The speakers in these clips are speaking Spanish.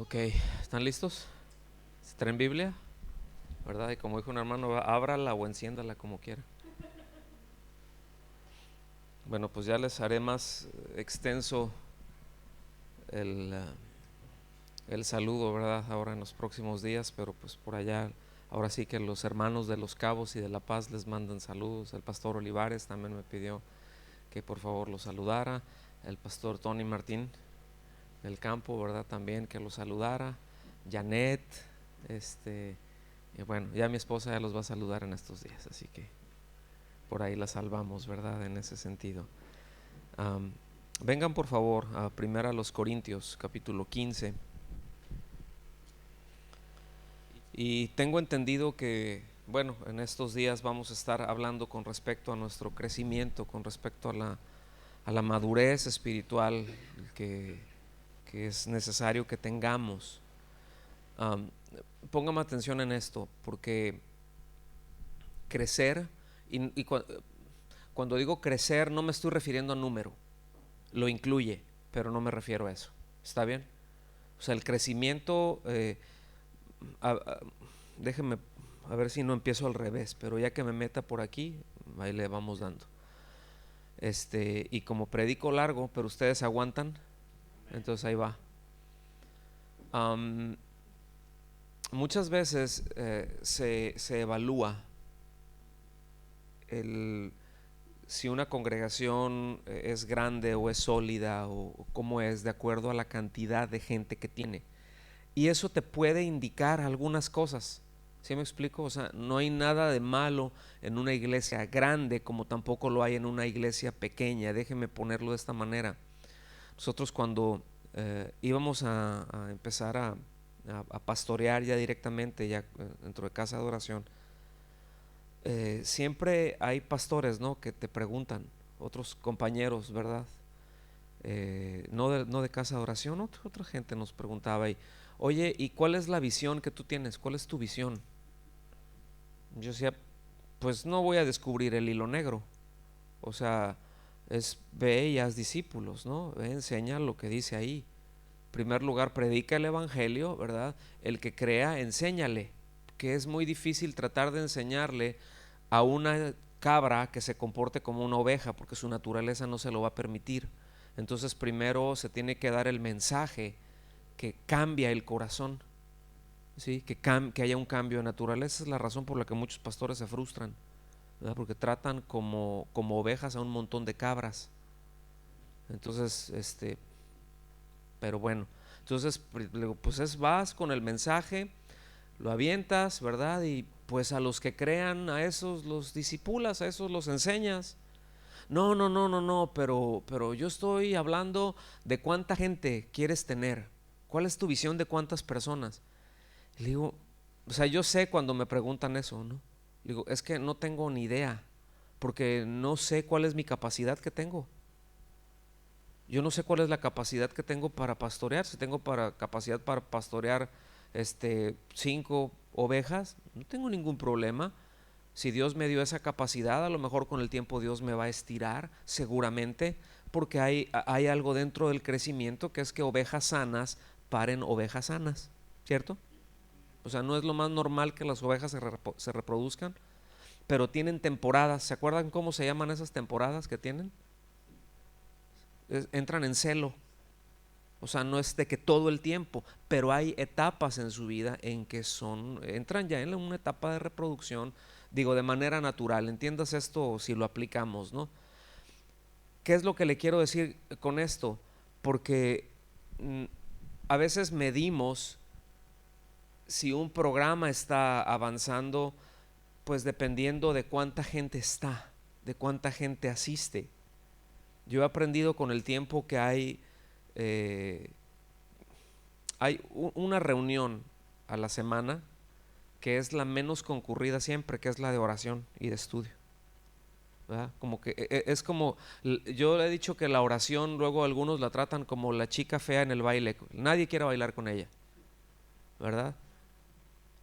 Ok, ¿están listos? ¿Se traen Biblia? ¿Verdad? Y como dijo un hermano, ábrala o enciéndala como quiera. Bueno, pues ya les haré más extenso el, el saludo, ¿verdad? Ahora en los próximos días, pero pues por allá, ahora sí que los hermanos de Los Cabos y de La Paz les mandan saludos. El pastor Olivares también me pidió que por favor los saludara. El pastor Tony Martín del campo, ¿verdad? También que los saludara. Janet, y bueno, ya mi esposa ya los va a saludar en estos días, así que por ahí la salvamos, ¿verdad? En ese sentido. Am, Vengan por favor a primera los Corintios, capítulo 15. Y tengo entendido que, bueno, en estos días vamos a estar hablando con respecto a nuestro crecimiento, con respecto a la madurez espiritual que, que es necesario que tengamos. Am, Póngame atención en esto, porque crecer, y cuando digo crecer no me estoy refiriendo a número, lo incluye, pero no me refiero a eso. ¿Está bien? O sea, el crecimiento, a- a- déjenme a ver si no empiezo al revés, pero ya que me meta por aquí, ahí le vamos dando. Y como predico largo, pero ustedes aguantan, entonces ahí va. Am, Muchas veces se evalúa el, si una congregación es grande o es sólida o cómo es de acuerdo a la cantidad de gente que tiene. Y eso te puede indicar algunas cosas. ¿Sí me explico? O sea, no hay nada de malo en una iglesia grande como tampoco lo hay en una iglesia pequeña. Déjeme ponerlo de esta manera. Nosotros cuando íbamos a empezar a pastorear ya directamente, ya dentro de casa de adoración, siempre hay pastores, ¿no?, que te preguntan, otros compañeros, ¿verdad? No de casa de oración, otra gente nos preguntaba, oye, ¿y cuál es la visión que tú tienes? ¿Cuál es tu visión? Yo decía, pues no voy a descubrir el hilo negro, o sea, es ve y haz discípulos, ¿no? Ve, enseña lo que dice ahí. En primer lugar, predica el evangelio, ¿verdad? El que crea, enséñale, que es muy difícil tratar de enseñarle a una cabra que se comporte como una oveja, porque su naturaleza no se lo va a permitir. Entonces primero se tiene que dar el mensaje que cambia el corazón, ¿sí? Que haya un cambio de naturaleza. Esa es la razón por la que muchos pastores se frustran, ¿verdad? Porque tratan como ovejas a un montón de cabras. Entonces, pero bueno, entonces pues vas con el mensaje, lo avientas, ¿verdad? Y pues a los que crean, a esos los disipulas, a esos los enseñas. No, no, no, no, no, pero yo estoy hablando de cuánta gente quieres tener. ¿Cuál es tu visión de cuántas personas? Le digo, o sea, yo sé cuando me preguntan eso, ¿no? Le digo, es que no tengo ni idea, porque no sé cuál es mi capacidad que tengo. Yo no sé cuál es la capacidad que tengo para pastorear. Si tengo capacidad para pastorear 5 ovejas, no tengo ningún problema. Si Dios me dio esa capacidad, a lo mejor con el tiempo Dios me va a estirar, seguramente, porque hay algo dentro del crecimiento que es que ovejas sanas paren ovejas sanas, ¿cierto? O sea, no es lo más normal que las ovejas se reproduzcan, pero tienen temporadas. ¿Se acuerdan cómo se llaman esas temporadas que tienen? Entran en celo. O sea, no es de que todo el tiempo, pero hay etapas en su vida en que entran ya en una etapa de reproducción, digo, de manera natural. Entiendas esto si lo aplicamos, ¿no? ¿Qué es lo que le quiero decir con esto? Porque mm, a veces medimos si un programa está avanzando, pues dependiendo de cuánta gente está, de cuánta gente asiste. Yo he aprendido con el tiempo que eh, hay una reunión a la semana que es la menos concurrida siempre, que es la de oración y de estudio, ¿verdad? Como que es como, yo le he dicho que la oración luego algunos la tratan como la chica fea en el baile, nadie quiere bailar con ella, ¿verdad?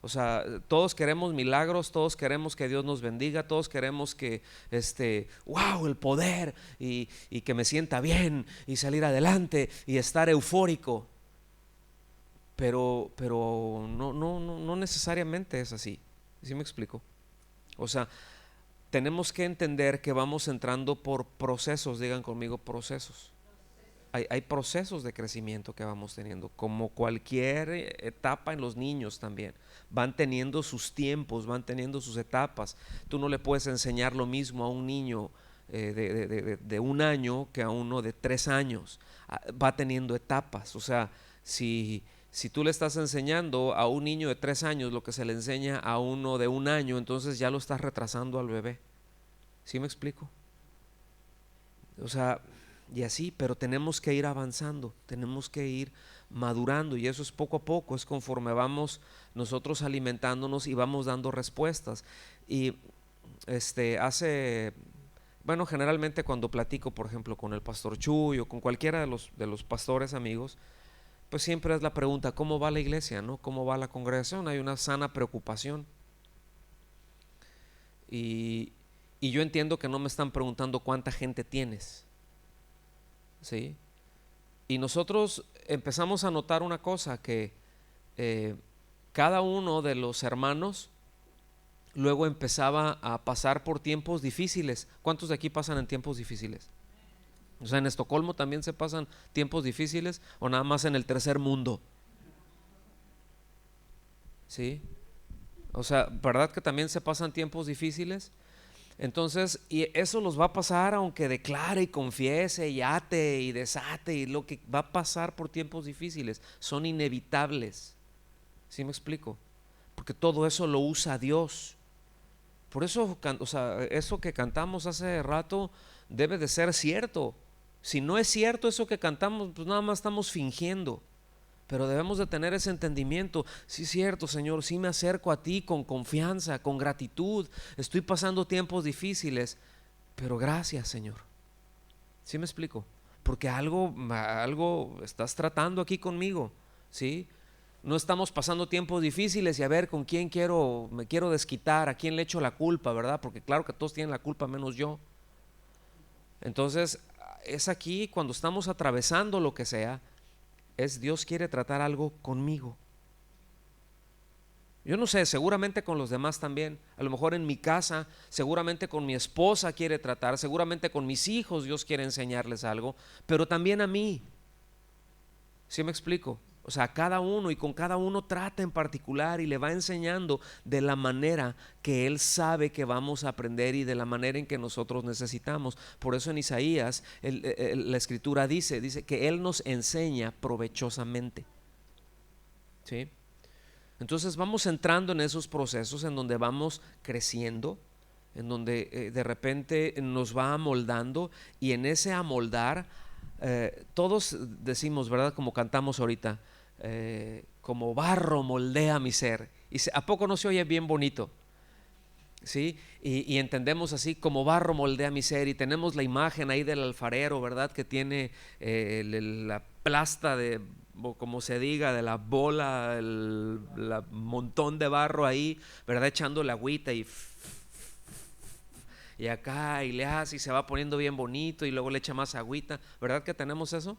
O sea, todos queremos milagros, todos queremos que Dios nos bendiga, todos queremos que, wow, el poder y que me sienta bien y salir adelante y estar eufórico. pero no necesariamente es así. ¿Sí me explico? O sea, tenemos que entender que vamos entrando por procesos, digan conmigo procesos. Hay procesos de crecimiento que vamos teniendo, como cualquier etapa en los niños también. Van teniendo sus tiempos, van teniendo sus etapas. Tú no le puedes enseñar lo mismo a un niño de 1 año que a uno de 3 años. Va teniendo etapas. O sea, si tú le estás enseñando a un niño de 3 años lo que se le enseña a uno de 1 año, entonces ya lo estás retrasando al bebé. ¿Sí me explico? O sea, y así, pero tenemos que ir avanzando, tenemos que ir madurando, y eso es poco a poco, es conforme vamos nosotros alimentándonos y vamos dando respuestas. Y bueno, generalmente cuando platico, por ejemplo, con el pastor Chuy o con cualquiera de los pastores amigos, pues siempre es la pregunta: ¿cómo va la iglesia, no? ¿Cómo va la congregación? Hay una sana preocupación. Y, y yo entiendo que no me están preguntando cuánta gente tienes, ¿sí? Y nosotros empezamos a notar una cosa, que cada uno de los hermanos luego empezaba a pasar por tiempos difíciles. ¿Cuántos de aquí pasan en tiempos difíciles? O sea, ¿en Estocolmo también se pasan tiempos difíciles o nada más en el tercer mundo? ¿Sí? O sea, ¿verdad que también se pasan tiempos difíciles? Entonces, y eso los va a pasar aunque declare y confiese y ate y desate, y lo que va a pasar por tiempos difíciles son inevitables. ¿Sí me explico? Porque todo eso lo usa Dios. Por eso, o sea, eso que cantamos hace rato debe de ser cierto. Si no es cierto eso que cantamos, pues nada más estamos fingiendo. Pero debemos de tener ese entendimiento. Sí, es cierto, Señor, sí me acerco a ti con confianza, con gratitud. Estoy pasando tiempos difíciles, pero gracias, Señor. ¿Sí me explico? Porque algo estás tratando aquí conmigo, ¿sí? No estamos pasando tiempos difíciles y a ver con quién me quiero desquitar, a quién le echo la culpa, ¿verdad? Porque claro que todos tienen la culpa menos yo. Entonces, es aquí cuando estamos atravesando lo que sea, Dios quiere tratar algo conmigo. Yo no sé, seguramente con los demás también. A lo mejor en mi casa, seguramente con mi esposa quiere tratar, seguramente con mis hijos Dios quiere enseñarles algo, pero también a mí. ¿Sí me explico? O sea, a cada uno, y con cada uno trata en particular y le va enseñando de la manera que Él sabe que vamos a aprender y de la manera en que nosotros necesitamos. Por eso en Isaías la escritura dice que Él nos enseña provechosamente. ¿Sí? Entonces vamos entrando en esos procesos en donde vamos creciendo, en donde de repente nos va amoldando, y en ese amoldar todos decimos, ¿verdad? Como cantamos ahorita, como barro moldea mi ser. Y ¿a poco no se oye bien bonito? ¿Sí? Y entendemos así, como barro moldea mi ser, y tenemos la imagen ahí del alfarero, ¿verdad? Que tiene la plasta o como se diga, de la bola, el montón de barro ahí, ¿verdad? Echando la agüita y acá, y le hace y se va poniendo bien bonito, y luego le echa más agüita, ¿verdad que tenemos eso?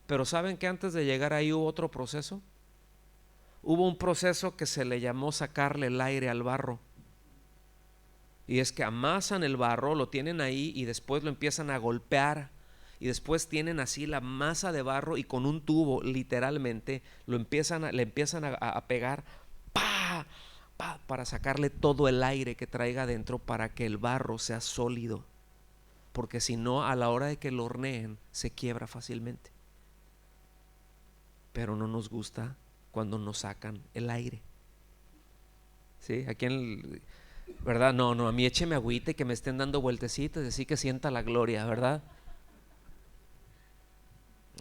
Pero ¿saben que antes de llegar ahí hubo otro proceso? Hubo un proceso que se le llamó sacarle el aire al barro. Y es que amasan el barro, lo tienen ahí y después lo empiezan a golpear, y después tienen así la masa de barro y con un tubo literalmente le empiezan a pegar ¡pa! ¡Pa! Para sacarle todo el aire que traiga adentro, para que el barro sea sólido, porque si no, a la hora de que lo horneen se quiebra fácilmente. Pero no nos gusta cuando nos sacan el aire. ¿Sí? Aquí ¿verdad? No, a mí écheme agüita y que me estén dando vueltecitas, así que sienta la gloria, ¿verdad?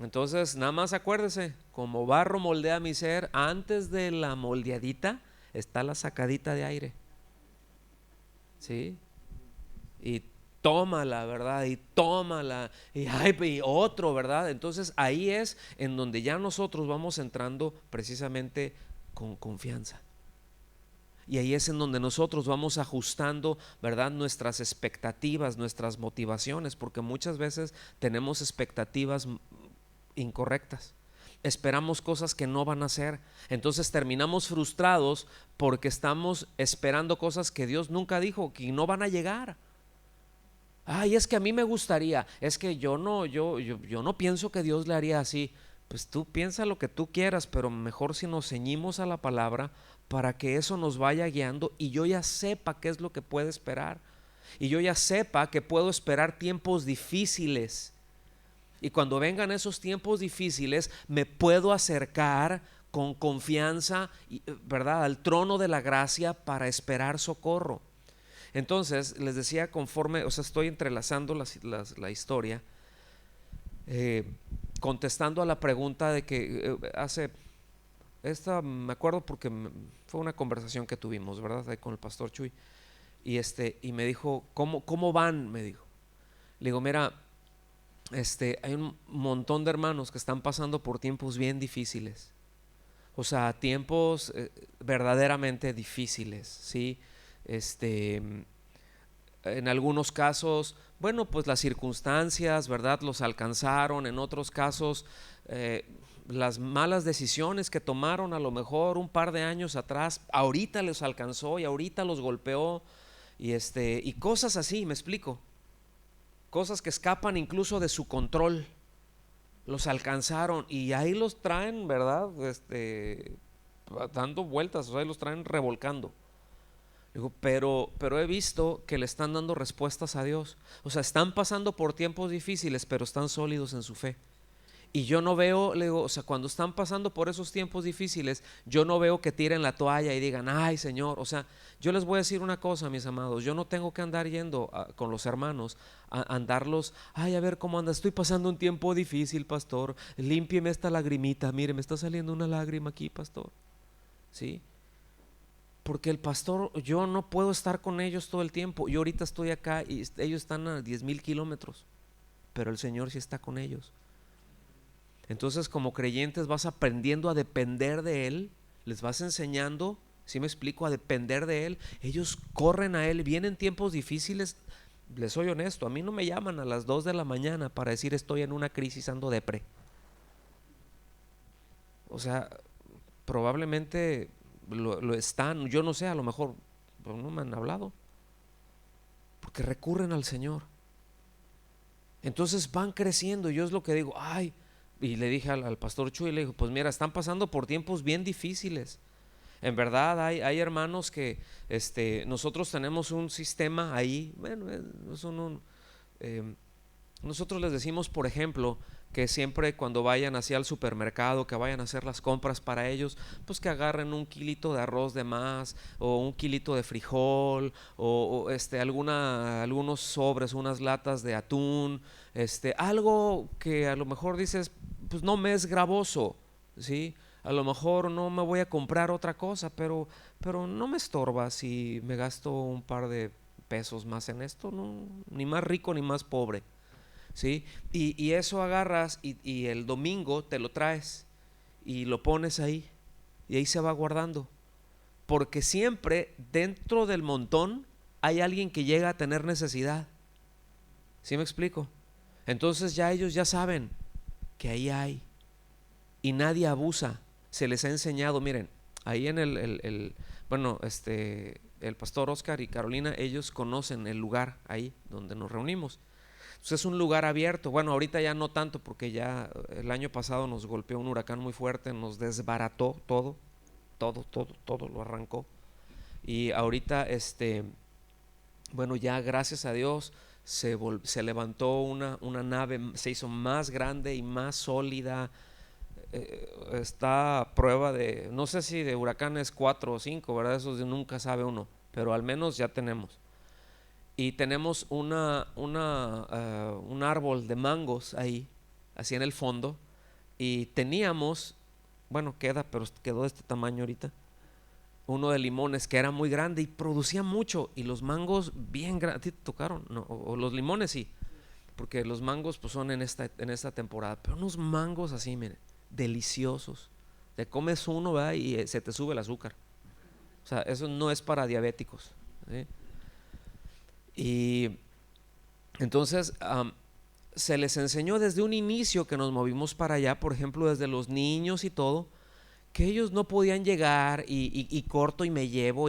Entonces, nada más acuérdese, como barro moldea mi ser, antes de la moldeadita está la sacadita de aire. ¿Sí? Y tómala, ¿verdad? Y tómala, y otro, ¿verdad? Entonces ahí es en donde ya nosotros vamos entrando precisamente con confianza. Y ahí es en donde nosotros vamos ajustando, ¿verdad? Nuestras expectativas, nuestras motivaciones, porque muchas veces tenemos expectativas incorrectas. esperamos cosas que no van a ser. Entonces terminamos frustrados porque estamos esperando cosas que Dios nunca dijo, que no van a llegar. Ay, es que a mí me gustaría, es que yo no pienso que Dios le haría así. Pues tú piensa lo que tú quieras, pero mejor si nos ceñimos a la palabra para que eso nos vaya guiando y yo ya sepa qué es lo que puedo esperar. Y yo ya sepa que puedo esperar tiempos difíciles. Y cuando vengan esos tiempos difíciles, me puedo acercar con confianza, ¿verdad?, al trono de la gracia para esperar socorro. Entonces, les decía conforme, o sea, estoy entrelazando la historia, contestando a la pregunta de que me acuerdo porque fue una conversación que tuvimos, ¿verdad?, ahí con el pastor Chuy, y me dijo, ¿cómo van? Me dijo. Le digo, mira, hay un montón de hermanos que están pasando por tiempos bien difíciles, o sea, tiempos verdaderamente difíciles, ¿sí? En algunos casos, bueno, pues las circunstancias, ¿verdad?, los alcanzaron. En otros casos, las malas decisiones que tomaron a lo mejor un par de años atrás, ahorita les alcanzó y ahorita los golpeó, y cosas así, me explico. Cosas que escapan incluso de su control, los alcanzaron y ahí los traen, ¿verdad?, dando vueltas, o sea, ahí los traen revolcando. Digo, pero he visto que le están dando respuestas a Dios. O sea, están pasando por tiempos difíciles, pero están sólidos en su fe. Y yo no veo, le digo, o sea, cuando están pasando por esos tiempos difíciles, yo no veo que tiren la toalla y digan, ay, Señor. O sea, yo les voy a decir una cosa, mis amados, yo no tengo que andar yendo con los hermanos a andarlos, ay, a ver cómo anda, estoy pasando un tiempo difícil, pastor, límpieme esta lagrimita, mire, me está saliendo una lágrima aquí, pastor. ¿Sí? Porque el pastor, yo no puedo estar con ellos todo el tiempo. Yo ahorita estoy acá y ellos están a 10,000 kilómetros, pero el Señor sí está con ellos. Entonces, como creyentes vas aprendiendo a depender de Él, les vas enseñando, ¿sí me explico?, a depender de Él. Ellos corren a Él, vienen tiempos difíciles. Les soy honesto, a mí no me llaman a las 2 de la mañana para decir estoy en una crisis, ando depre. O sea, probablemente lo están, yo no sé, a lo mejor no me han hablado, porque recurren al Señor. Entonces van creciendo. Yo es lo que digo, ay, y le dije al pastor Chuy, le digo, pues mira, están pasando por tiempos bien difíciles. En verdad hay hermanos que nosotros tenemos un sistema ahí, bueno, nosotros les decimos, por ejemplo, que siempre cuando vayan hacia el supermercado, que vayan a hacer las compras para ellos, pues que agarren un kilito de arroz de más, o un kilito de frijol, o algunos sobres, unas latas de atún, algo que a lo mejor dices, pues no me es gravoso, ¿sí? A lo mejor no me voy a comprar otra cosa, pero no me estorba si me gasto un par de pesos más en esto, no, ni más rico ni más pobre. ¿Sí? Y eso agarras y el domingo te lo traes y lo pones ahí y ahí se va guardando, porque siempre dentro del montón hay alguien que llega a tener necesidad. ¿Sí me explico? Entonces ya ellos ya saben que ahí hay y nadie abusa. Se les ha enseñado, miren, ahí en el pastor Oscar y Carolina, ellos conocen el lugar ahí donde nos reunimos. Entonces es un lugar abierto. Bueno, ahorita ya no tanto, porque ya el año pasado nos golpeó un huracán muy fuerte, nos desbarató todo lo arrancó. Y ahorita, bueno, ya gracias a Dios se levantó una nave, se hizo más grande y más sólida. Está a prueba de, no sé si de huracanes 4 o 5, ¿verdad? Eso nunca sabe uno, pero al menos ya tenemos. Y tenemos un árbol de mangos ahí, así en el fondo. Y teníamos, bueno, pero quedó de este tamaño ahorita, uno de limones que era muy grande y producía mucho. Y los mangos bien grandes, ¿a ti te tocaron? No, o los limones sí, porque los mangos pues son en esta temporada. Pero unos mangos así, miren, deliciosos. Te comes uno, ¿verdad?, y se te sube el azúcar. O sea, eso no es para diabéticos, ¿sí? Y entonces se les enseñó desde un inicio que nos movimos para allá, por ejemplo, desde los niños y todo, que ellos no podían llegar y corto y me llevo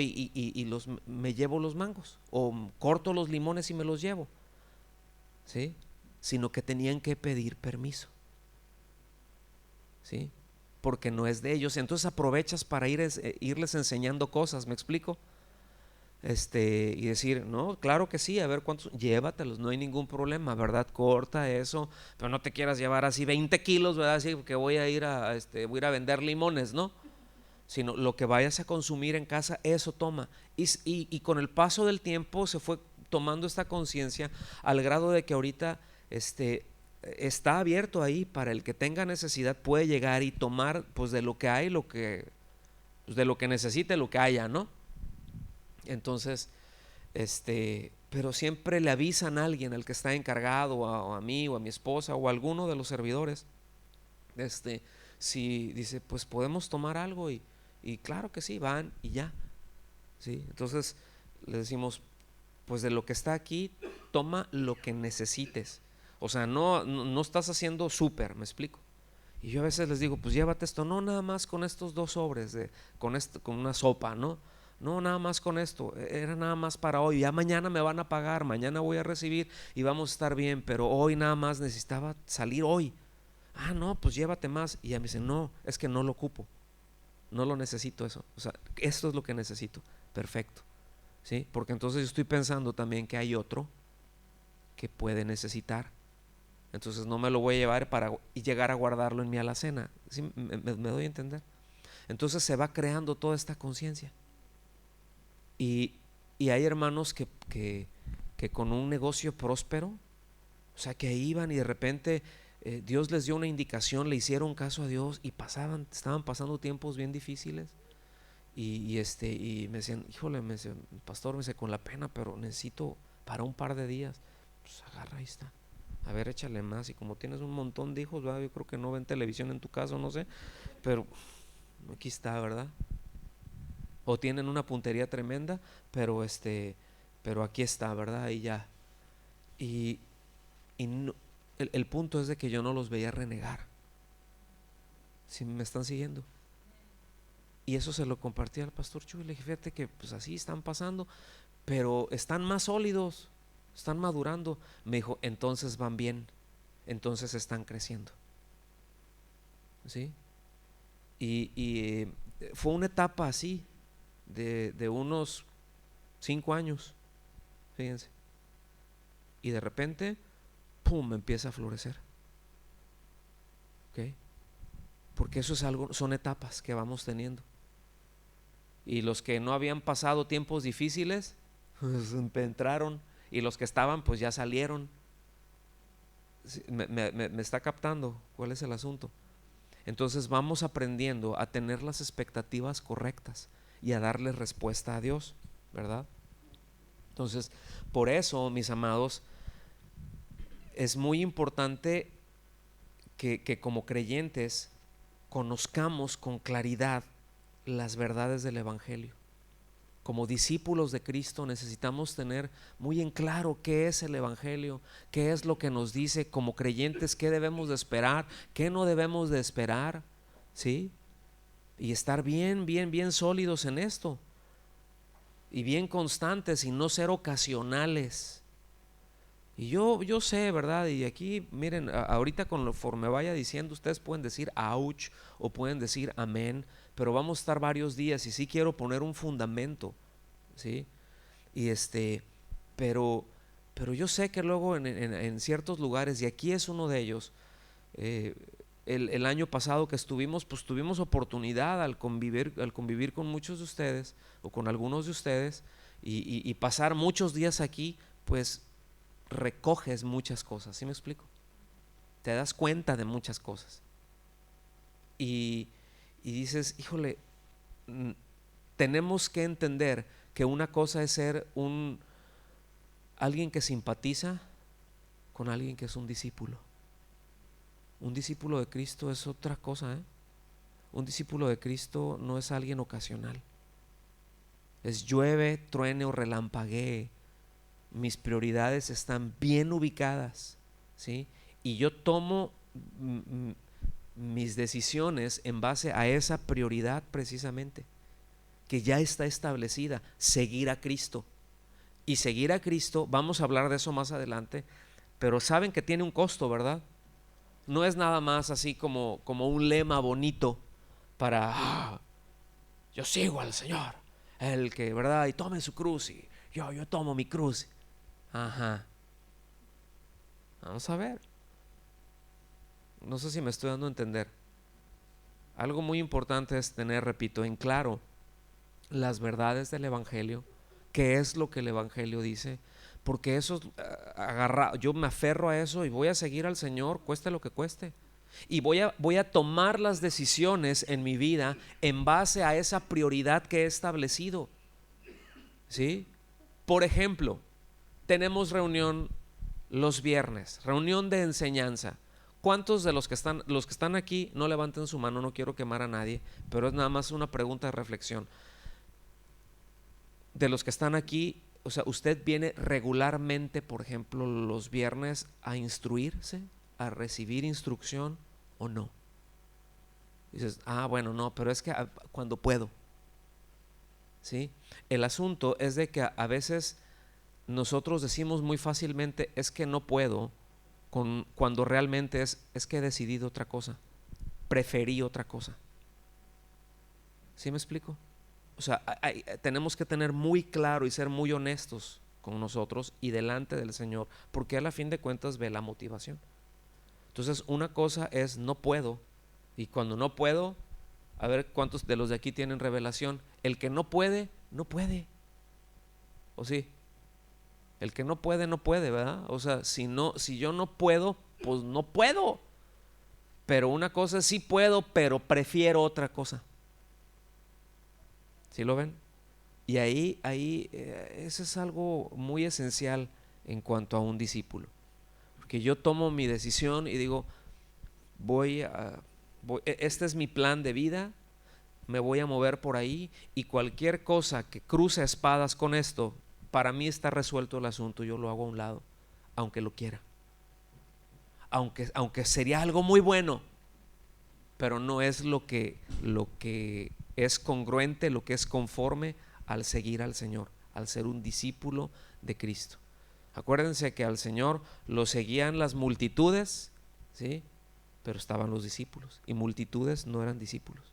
me llevo los mangos, o corto los limones y me los llevo, ¿sí? Sino que tenían que pedir permiso, ¿sí? Porque no es de ellos. Entonces aprovechas para irles enseñando cosas, ¿me explico? Y decir, no, claro que sí, a ver cuántos, llévatelos, no hay ningún problema, ¿verdad? Corta eso, pero no te quieras llevar así 20 kilos, ¿verdad? Así que voy a ir voy a ir a vender limones, ¿no? Sino lo que vayas a consumir en casa, eso toma. Y con el paso del tiempo se fue tomando esta conciencia al grado de que ahorita está abierto ahí para el que tenga necesidad, puede llegar y tomar pues de lo que hay, pues, de lo que necesite, lo que haya, ¿no? Entonces, pero siempre le avisan a alguien, al que está encargado, o a mí, o a mi esposa, o a alguno de los servidores, si dice, pues podemos tomar algo, y claro que sí, van y ya, ¿sí? Entonces le decimos, pues de lo que está aquí, toma lo que necesites. O sea, no estás haciendo súper, me explico. Y yo a veces les digo, pues llévate esto, no nada más con estos 2 sobres, con una sopa, ¿no? No, nada más con esto, era nada más para hoy, ya mañana me van a pagar, mañana voy a recibir y vamos a estar bien, pero hoy nada más necesitaba salir hoy. Ah, no, pues llévate más. Y ya me dicen, no, es que no lo ocupo, no lo necesito eso. O sea, esto es lo que necesito, perfecto, ¿sí? Porque entonces yo estoy pensando también que hay otro que puede necesitar. Entonces no me lo voy a llevar y llegar a guardarlo en mi alacena. ¿Sí? Me doy a entender. Entonces se va creando toda esta conciencia. Y, y hay hermanos que con un negocio próspero, o sea, que iban y de repente Dios les dio una indicación, le hicieron caso a Dios y estaban pasando tiempos bien difíciles. Y me decían, híjole, pastor, me dice, con la pena, pero necesito para un par de días. Pues agarra, ahí está. A ver, échale más. Y como tienes un montón de hijos, ¿verdad? Yo creo que no ven televisión en tu caso, no sé, pero aquí está, ¿verdad? O tienen una puntería tremenda, pero aquí está, ¿verdad? Y ya. Y, y no, el punto es de que yo no los veía renegar. Si me están siguiendo. Y eso se lo compartí al pastor Chuy. Le dije, fíjate que pues así están pasando, pero están más sólidos, están madurando. Me dijo, entonces van bien, entonces están creciendo, ¿sí? Y fue una etapa así de unos 5 años, fíjense, y de repente pum, empieza a florecer, ¿ok? Porque eso es algo, son etapas que vamos teniendo. Y los que no habían pasado tiempos difíciles pues entraron, y los que estaban pues ya salieron. Me está captando cuál es el asunto. Entonces vamos aprendiendo a tener las expectativas correctas y a darle respuesta a Dios, ¿verdad? Entonces, por eso, mis amados, es muy importante que como creyentes conozcamos con claridad las verdades del Evangelio. Como discípulos de Cristo necesitamos tener muy en claro qué es el Evangelio, qué es lo que nos dice como creyentes, qué debemos de esperar, qué no debemos de esperar, ¿sí? Y estar bien sólidos en esto y bien constantes y no ser ocasionales. Y yo sé, ¿verdad? Y aquí, miren, ahorita conforme vaya diciendo, ustedes pueden decir ouch o pueden decir amén, pero vamos a estar varios días y sí quiero poner un fundamento, ¿sí? Y pero yo sé que luego en ciertos lugares, y aquí es uno de ellos, eh, el año pasado que estuvimos, pues tuvimos oportunidad al convivir con muchos de ustedes o con algunos de ustedes y pasar muchos días aquí, pues recoges muchas cosas, ¿sí me explico? Te das cuenta de muchas cosas y, y dices, híjole, tenemos que entender que una cosa es ser alguien que simpatiza con alguien que es un discípulo. Un discípulo de Cristo es otra cosa, ¿eh? Un discípulo de Cristo no es alguien ocasional. Es llueve, truene o relampaguee, mis prioridades están bien ubicadas, ¿sí? y yo tomo mis decisiones en base a esa prioridad precisamente, que ya está establecida, seguir a Cristo. Y seguir a Cristo, vamos a hablar de eso más adelante, pero saben que tiene un costo, ¿verdad? No es nada más así como un lema bonito para yo sigo al Señor, el que, ¿verdad? Y tome su cruz y yo tomo mi cruz. Ajá. Vamos a ver. No sé si me estoy dando a entender. Algo muy importante es tener, repito, en claro las verdades del Evangelio, qué es lo que el Evangelio dice, porque eso yo me aferro a eso y voy a seguir al Señor, cueste lo que cueste. Y voy a tomar las decisiones en mi vida en base a esa prioridad que he establecido. ¿Sí? Por ejemplo, tenemos reunión los viernes, reunión de enseñanza. ¿Cuántos de los que están aquí, no levanten su mano, no quiero quemar a nadie, pero es nada más una pregunta de reflexión? De los que están aquí, o sea, ¿usted viene regularmente, por ejemplo, los viernes a instruirse, a recibir instrucción o no? Dices, bueno, no, pero es que cuando puedo. ¿Sí? El asunto es de que a veces nosotros decimos muy fácilmente, es que no puedo, cuando realmente es que he decidido otra cosa, preferí otra cosa. ¿Sí me explico? O sea, tenemos que tener muy claro y ser muy honestos con nosotros y delante del Señor, porque a la fin de cuentas ve la motivación. Entonces, una cosa es no puedo, y cuando no puedo, a ver cuántos de los de aquí tienen revelación. El que no puede, no puede. ¿O sí? El que no puede, no puede, ¿verdad? O sea, si yo no puedo, pues no puedo. Pero una cosa es sí puedo, pero prefiero otra cosa. ¿Sí lo ven? Y ahí eso es algo muy esencial en cuanto a un discípulo. Porque yo tomo mi decisión y digo, este es mi plan de vida, me voy a mover por ahí, y cualquier cosa que cruce espadas con esto, para mí está resuelto el asunto, yo lo hago a un lado, aunque lo quiera. Aunque sería algo muy bueno, pero no es lo que es congruente, lo que es conforme al seguir al Señor, al ser un discípulo de Cristo. Acuérdense que al Señor lo seguían las multitudes, ¿sí? Pero estaban los discípulos, y multitudes no eran discípulos.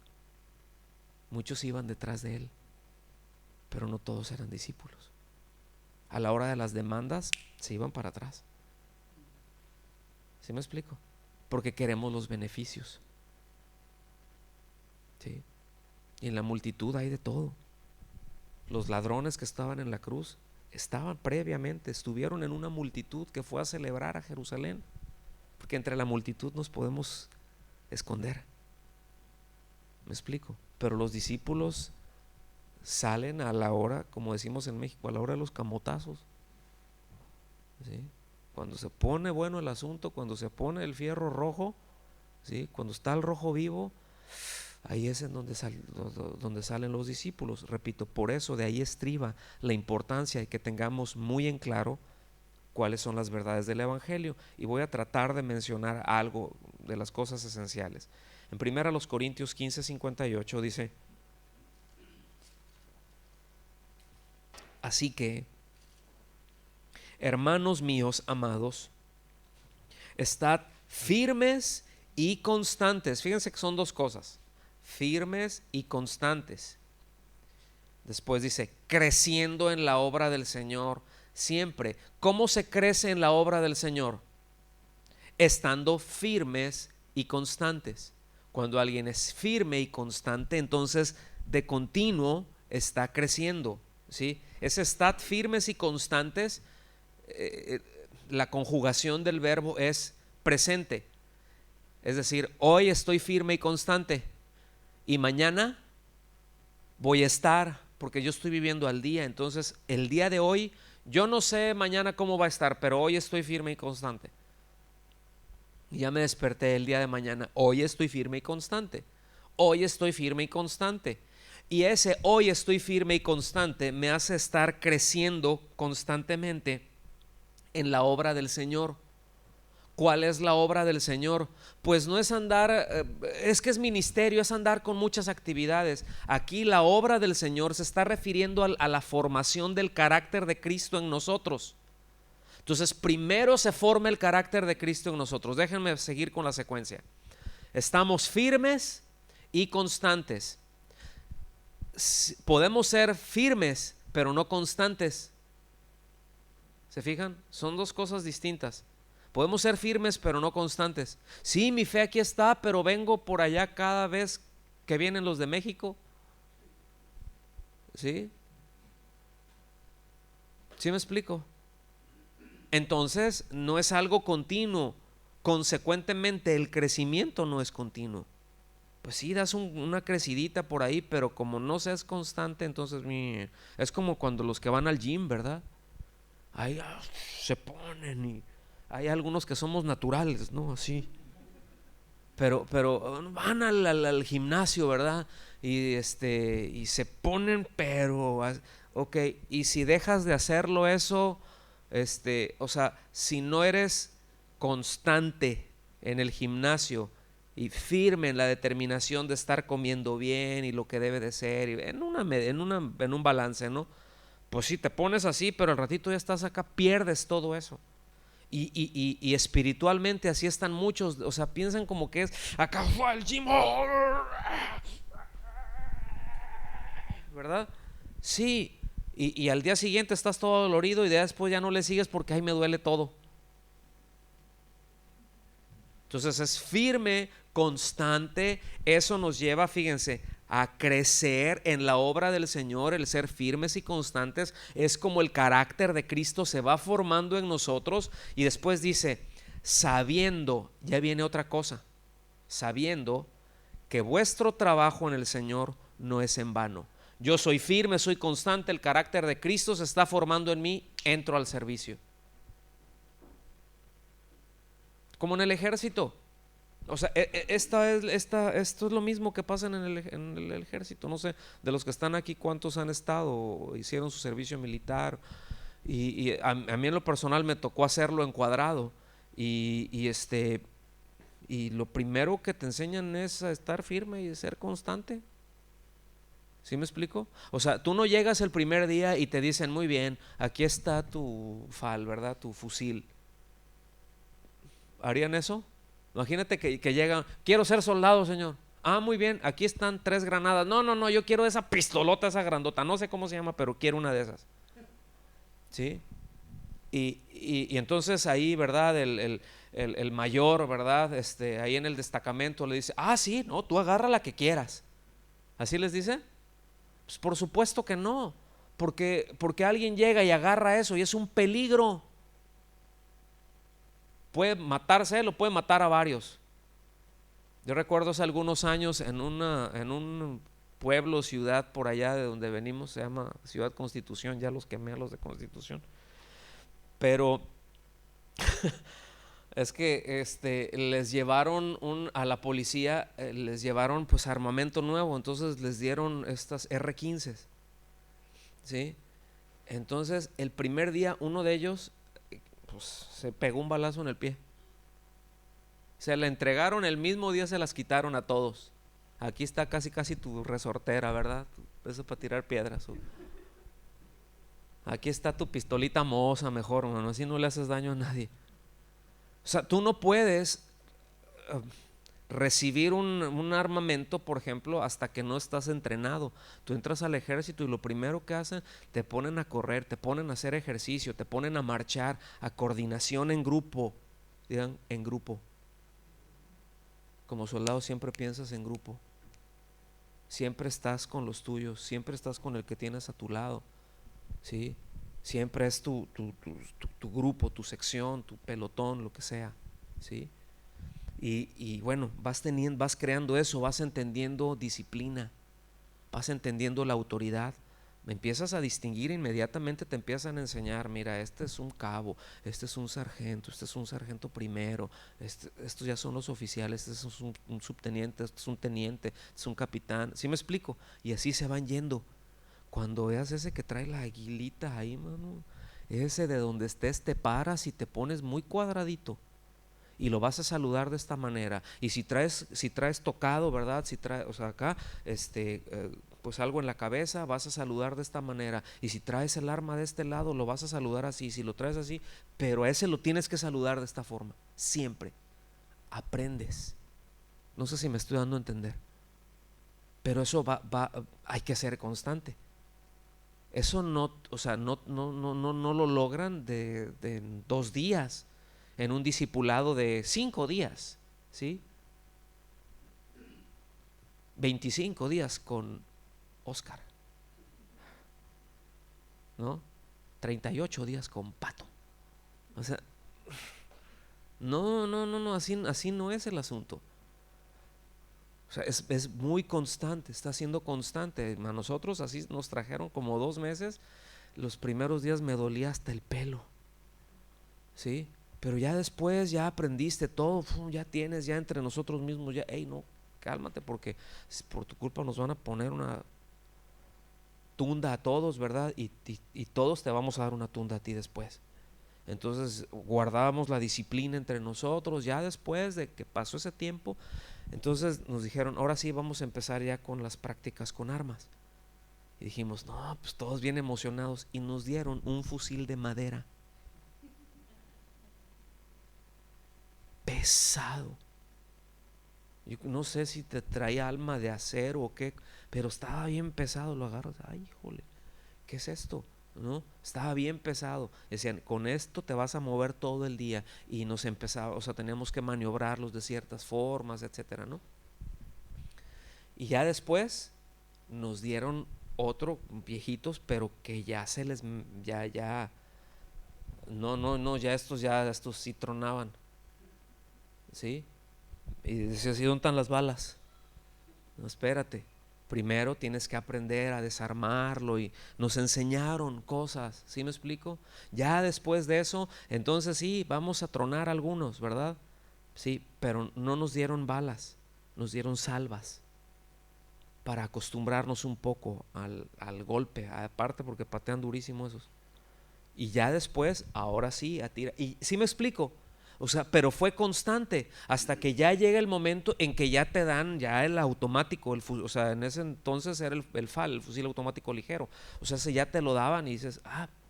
Muchos iban detrás de Él, pero no todos eran discípulos. A la hora de las demandas se iban para atrás. ¿Sí me explico? Porque queremos los beneficios. ¿Sí? Y en la multitud hay de todo. Los ladrones que estaban en la cruz estuvieron en una multitud que fue a celebrar a Jerusalén, porque entre la multitud nos podemos esconder. ¿Me explico? Pero los discípulos salen a la hora, como decimos en México, a la hora de los camotazos. ¿Sí? Cuando se pone bueno el asunto, cuando se pone el fierro rojo, ¿sí? Cuando está el rojo vivo, ahí es en donde salen los discípulos. Repito, por eso de ahí estriba la importancia de que tengamos muy en claro cuáles son las verdades del Evangelio, y voy a tratar de mencionar algo de las cosas esenciales. En 1 Corintios 15:58 dice: así que, hermanos míos amados, estad firmes y constantes. Fíjense que son dos cosas: firmes y constantes. Después dice, creciendo en la obra del Señor siempre. ¿Cómo se crece en la obra del Señor? Estando firmes y constantes. Cuando alguien es firme y constante, entonces de continuo está creciendo, ¿sí? Ese estad firmes y constantes, la conjugación del verbo es presente. Es decir, hoy estoy firme y constante, y mañana voy a estar, porque yo estoy viviendo al día. Entonces el día de hoy, yo no sé mañana cómo va a estar, pero hoy estoy firme y constante. Y ya me desperté el día de mañana, hoy estoy firme y constante. Hoy estoy firme y constante. Y ese hoy estoy firme y constante me hace estar creciendo constantemente en la obra del Señor. ¿Cuál es la obra del Señor? Pues no es andar, es que es ministerio, es andar con muchas actividades. Aquí la obra del Señor se está refiriendo a la formación del carácter de Cristo en nosotros. Entonces, primero se forma el carácter de Cristo en nosotros. Déjenme seguir con la secuencia. Estamos firmes y constantes. Podemos ser firmes, pero no constantes. ¿Se fijan? Son dos cosas distintas. Podemos ser firmes, pero no constantes. Sí, mi fe aquí está, pero vengo por allá cada vez que vienen los de México. ¿Sí? ¿Sí me explico? Entonces, no es algo continuo. Consecuentemente, el crecimiento no es continuo. Pues sí, das una crecidita por ahí, pero como no seas constante, entonces es como cuando los que van al gym, ¿verdad? Ahí se ponen y hay algunos que somos naturales, ¿no? Así. Pero van al gimnasio, ¿verdad? Y se ponen, pero ok, y si dejas de hacerlo eso, o sea, si no eres constante en el gimnasio y firme en la determinación de estar comiendo bien y lo que debe de ser, y en un balance, ¿no? Pues sí, te pones así, pero al ratito ya estás acá, pierdes todo eso. Y espiritualmente así están muchos, o sea, piensan como que es, acá fue al gym, ¿verdad? Sí, y al día siguiente estás todo dolorido y después ya no le sigues porque ahí me duele todo. Entonces es firme, constante, eso nos lleva, fíjense, a crecer en la obra del Señor. El ser firmes y constantes es como el carácter de Cristo se va formando en nosotros. Y después dice, sabiendo, ya viene otra cosa, sabiendo que vuestro trabajo en el Señor no es en vano. Yo soy firme, soy constante, el carácter de Cristo se está formando en mí, entro al servicio. Como en el ejército. O sea, esto es lo mismo que pasa en el ejército. No sé, de los que están aquí, ¿cuántos han estado o hicieron su servicio militar? Y a mí en lo personal me tocó hacerlo encuadrado. Y lo primero que te enseñan es a estar firme y ser constante. ¿Sí me explico? O sea, tú no llegas el primer día y te dicen, muy bien, aquí está tu FAL, ¿verdad? Tu fusil. ¿Harían eso? Imagínate que llegan, quiero ser soldado, señor. Ah, muy bien, aquí están 3 granadas. No, yo quiero esa pistolota, esa grandota. No sé cómo se llama, pero quiero una de esas. ¿Sí? Y entonces ahí, ¿verdad? El mayor, ¿verdad? Ahí en el destacamento le dice, ah, sí, no, tú agarra la que quieras. ¿Así les dice? Pues por supuesto que no. Porque alguien llega y agarra eso y es un peligro. Puede matarse él o puede matar a varios. Yo recuerdo hace algunos años en un pueblo, ciudad por allá de donde venimos, se llama Ciudad Constitución, ya los quemé a los de Constitución. Pero es que les llevaron a la policía, les llevaron pues armamento nuevo, entonces les dieron estas R-15, ¿sí? Entonces el primer día uno de ellos pues se pegó un balazo en el pie. Se la entregaron el mismo día, se las quitaron a todos. Aquí está casi tu resortera, ¿verdad? Eso para tirar piedras. Aquí está tu pistolita moza, mejor, hermano, así no le haces daño a nadie. O sea, tú no puedes recibir un armamento, por ejemplo, hasta que no estás entrenado. Tú entras al ejército y lo primero que hacen, te ponen a correr, te ponen a hacer ejercicio, te ponen a marchar, a coordinación en grupo. Digan, en grupo. Como soldado siempre piensas en grupo. Siempre estás con los tuyos, siempre estás con el que tienes a tu lado, ¿sí? Siempre es tu grupo, tu sección, tu pelotón, lo que sea, ¿sí? Y bueno, vas creando eso, vas entendiendo disciplina, vas entendiendo la autoridad. Empiezas a distinguir, inmediatamente te empiezan a enseñar, mira, este es un cabo, este es un sargento primero, estos ya son los oficiales, este es un subteniente, este es un teniente, este es un capitán. ¿Sí me explico? Y así se van yendo. Cuando veas ese que trae la aguilita ahí, mano, ese de donde estés te paras y te pones muy cuadradito. y lo vas a saludar de esta manera. Y si traes tocado, ¿verdad? Si traes, o sea, acá, pues algo en la cabeza, vas a saludar de esta manera. Y si traes el arma de este lado, lo vas a saludar así. Si lo traes así, pero a ese lo tienes que saludar de esta forma. Siempre aprendes. No sé si me estoy dando a entender, pero eso hay que ser constante. Eso no, o sea, no lo logran de 2 días, en un discipulado de 5 días, ¿sí? 25 días con Oscar, ¿no? 38 días con Pato. O sea, no, así no es el asunto. O sea, es muy constante, está siendo constante. A nosotros así nos trajeron como 2 meses. Los primeros días me dolía hasta el pelo, ¿sí? Pero ya después ya aprendiste todo, ya tienes, ya entre nosotros mismos, ya, hey, no, cálmate, porque por tu culpa nos van a poner una tunda a todos, ¿verdad? Y todos te vamos a dar una tunda a ti después. Entonces guardábamos la disciplina entre nosotros. Ya después de que pasó ese tiempo, entonces nos dijeron, ahora sí vamos a empezar ya con las prácticas con armas. Y dijimos, no, pues todos bien emocionados, y nos dieron un fusil de madera pesado. Yo no sé si te traía alma de acero o qué, pero estaba bien pesado. Lo agarras, ay, híjole, ¿qué es esto? ¿No? Estaba bien pesado. Decían, con esto te vas a mover todo el día. Y nos empezaba, o sea, teníamos que maniobrarlos de ciertas formas, etcétera, ¿no? Y ya después nos dieron otro, viejitos, pero que ya se les, no, ya estos sí tronaban, ¿sí? Y decía, ¿sí dónde están las balas? No, espérate. Primero tienes que aprender a desarmarlo, y nos enseñaron cosas, ¿sí me explico? Ya después de eso, entonces sí, vamos a tronar algunos, ¿verdad? Sí, pero no nos dieron balas, nos dieron salvas para acostumbrarnos un poco al golpe, aparte porque patean durísimo esos. Y ya después, ahora sí, a tira. Y sí me explico. O sea, pero fue constante hasta que ya llega el momento en que ya te dan ya el automático, o sea, en ese entonces era el FAL, el fusil automático ligero. O sea, si ya te lo daban y dices,